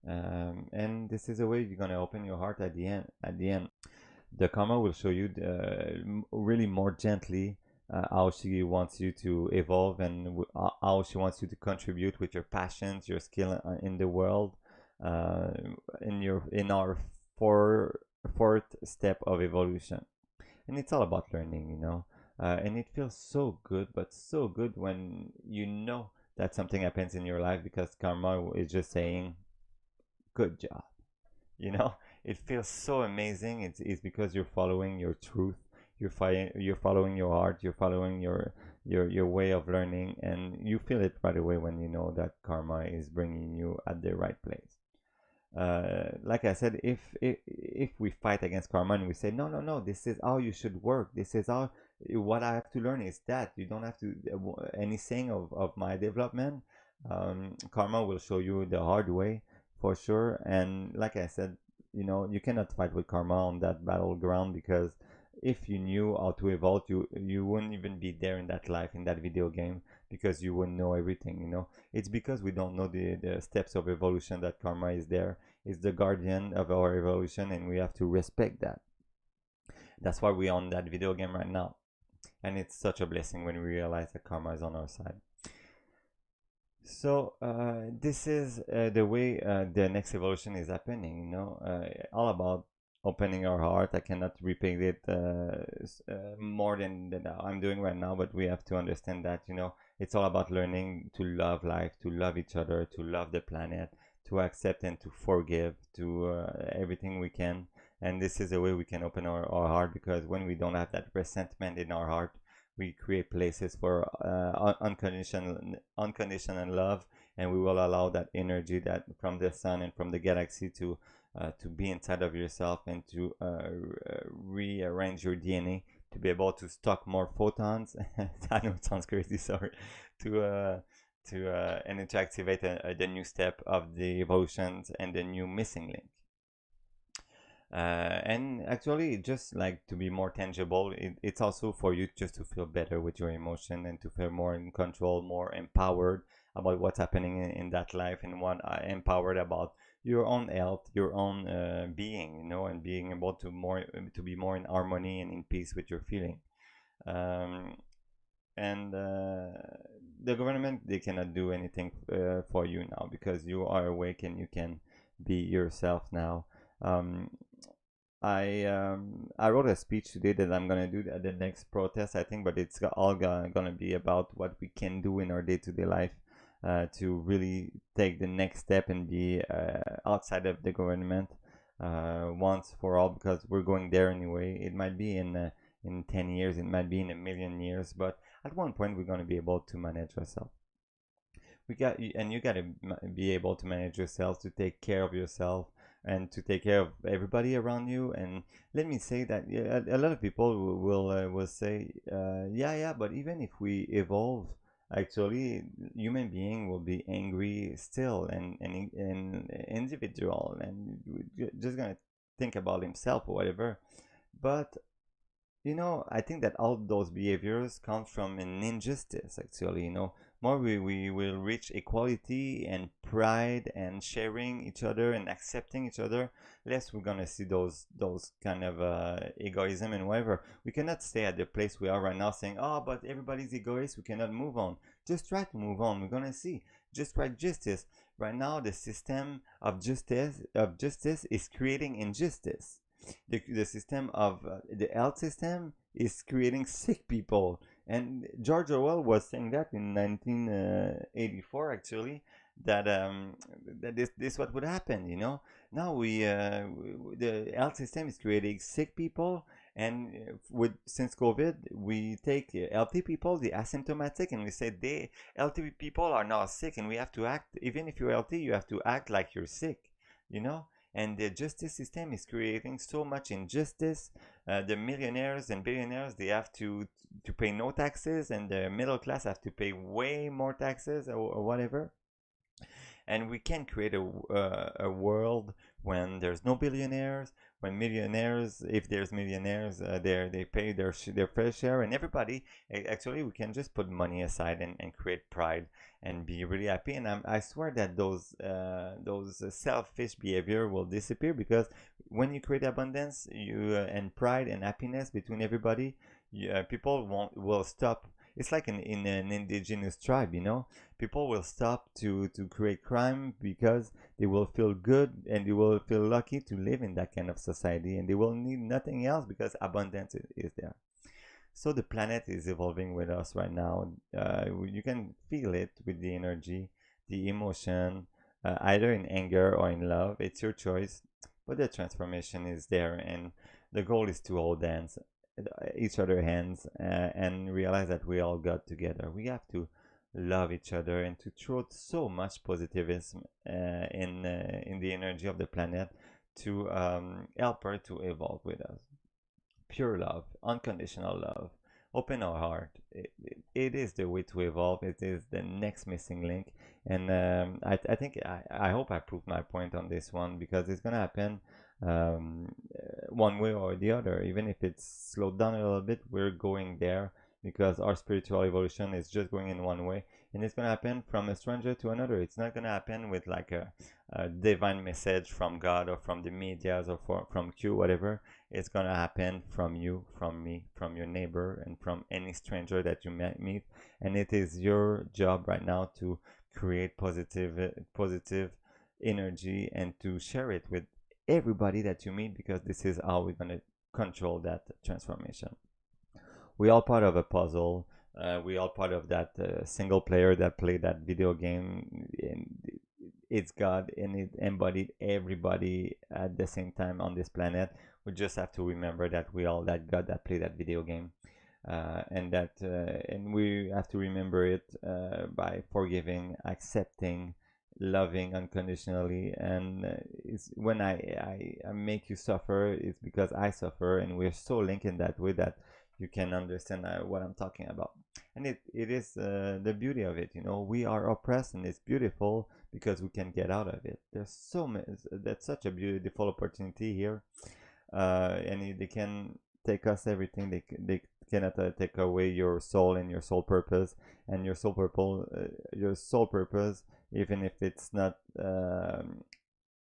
And this is the way you're gonna open your heart at the end. The karma will show you really more gently how she wants you to evolve, and how she wants you to contribute with your passions, your skill in the world, uh, in our four, fourth step of evolution. And it's all about learning, and it feels so good, but so good when you know that something happens in your life, because karma is just saying good job. you know it feels so amazing. It's because you're following your truth, you're following your heart, you're following your way of learning, and you feel it right away when you know that karma is bringing you at the right place. Like I said, if we fight against karma and we say no, no, no, this is how you should work, this is how, what I have to learn is that you don't have to, any saying of my development, karma will show you the hard way for sure. And like I said, you cannot fight with karma on that battleground, because if you knew how to evolve, you wouldn't even be there in that life, in that video game, because you wouldn't know everything. It's because we don't know the steps of evolution that karma is there. It's the guardian of our evolution, and we have to respect that. That's why we're on that video game right now. And it's such a blessing when we realize that karma is on our side. So this is the way the next evolution is happening. All about opening our heart. I cannot repeat it more than I'm doing right now, but we have to understand that it's all about learning to love life, to love each other, to love the planet, to accept and to forgive, to everything we can. And this is the way we can open our heart, because when we don't have that resentment in our heart, we create places for unconditional love, and we will allow that energy that from the sun and from the galaxy to be inside of yourself, and to rearrange your DNA to be able to stock more photons. I know it sounds crazy, sorry. To to activate the new step of the evolutions and the new missing link. And actually, just like to be more tangible, it's also for you just to feel better with your emotion, and to feel more in control, more empowered about what's happening in that life, and what empowered about your own health, your own being, and being able to be more in harmony and in peace with your feeling. Um, and the government, they cannot do anything for you now, because you are awake and you can be yourself now. um, I wrote a speech today that I'm gonna do at the next protest, I think, but it's all gonna be about what we can do in our day-to-day life to really take the next step and be outside of the government once for all, because we're going there anyway. It might be in 10 years, it might be in a million years, but at one point we're gonna be able to manage ourselves. You got to be able to manage yourself, to take care of yourself, and to take care of everybody around you. And let me say that, yeah, a lot of people will say, yeah, yeah, but even if we evolve, actually human being will be angry still, and individual, and just gonna think about himself or whatever. But I think that all those behaviors come from an injustice, actually. More we will reach equality and pride and sharing each other and accepting each other, less we're gonna see those kind of egoism and whatever. We cannot stay at the place we are right now saying, oh, but everybody's egoist, we cannot move on. Just try to move on. We're gonna see. Just try justice. Right now, the system of justice is creating injustice. The system of the health system is creating sick people. And George Orwell was saying that in 1984, actually, that that this what would happen. Now the health system is creating sick people, and with since COVID, we take healthy people, the asymptomatic, and we say they healthy people are now sick, and we have to act. Even if you're healthy, you have to act like you're sick. You know, and the justice system is creating so much injustice. The millionaires and billionaires, they have to pay no taxes, and the middle class have to pay way more taxes, or whatever. And we can create a world when there's no billionaires, when millionaires, if there's millionaires, they pay their fair share, and everybody, actually, we can just put money aside, and create pride and be really happy. And I swear that those selfish behavior will disappear, because when you create abundance, and pride and happiness between everybody, Yeah, people won't will stop. It's like in an indigenous tribe, you know. People will stop to create crime because they will feel good and they will feel lucky to live in that kind of society, and they will need nothing else because abundance is there. So the planet is evolving with us right now. You can feel it with the energy, the emotion, either in anger or in love. It's your choice, but the transformation is there, and the goal is to hold hands, each other hands, and realize that we all got together. We have to love each other and to throw so much positivism in the energy of the planet to help her to evolve with us. Pure love, unconditional love. Open our heart. It is the way to evolve. It is the next missing link. And I think I hope I proved my point on this one because it's going to happen one way or the other. Even if it's slowed down a little bit, we're going there because our spiritual evolution is just going in one way. And it's going to happen from a stranger to another. It's not going to happen with like a divine message from God or from the medias or from Q, whatever. It's gonna happen from you, from me, from your neighbor, and from any stranger that you might meet. And it is your job right now to create positive energy and to share it with everybody that you meet because this is how we're gonna control that transformation. We all part of a puzzle. We all part of that single player that played that video game. And it's God and it embodied everybody at the same time on this planet. We just have to remember that we all that God that played that video game, and we have to remember it by forgiving, accepting, loving unconditionally. And it's when I make you suffer, it's because I suffer, and we're so linked in that way that you can understand what I'm talking about. And it is the beauty of it, you know. We are oppressed, and it's beautiful because we can get out of it. There's so much. That's such a beautiful opportunity here, and they can take us everything. They cannot take away your soul and your soul purpose and your soul purpose, even if it's not.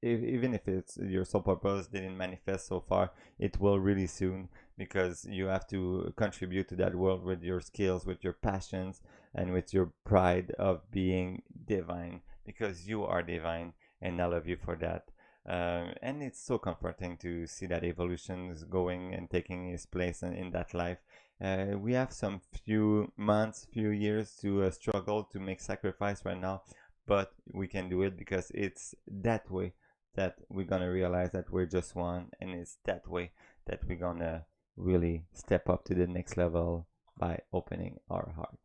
Even if it's your soul purpose didn't manifest so far, it will really soon because you have to contribute to that world with your skills, with your passions, and with your pride of being divine because you are divine, and I love you for that. And it's so comforting to see that evolution is going and taking its place in that life. We have some few months, few years to struggle to make sacrifice right now, but we can do it because it's that way that we're gonna realize that we're just one, and it's that way that we're gonna really step up to the next level by opening our heart.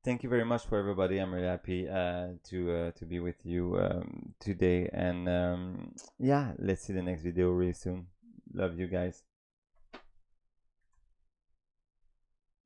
Thank you very much for everybody. I'm really happy to be with you today, and yeah, let's see the next video really soon. Love you guys.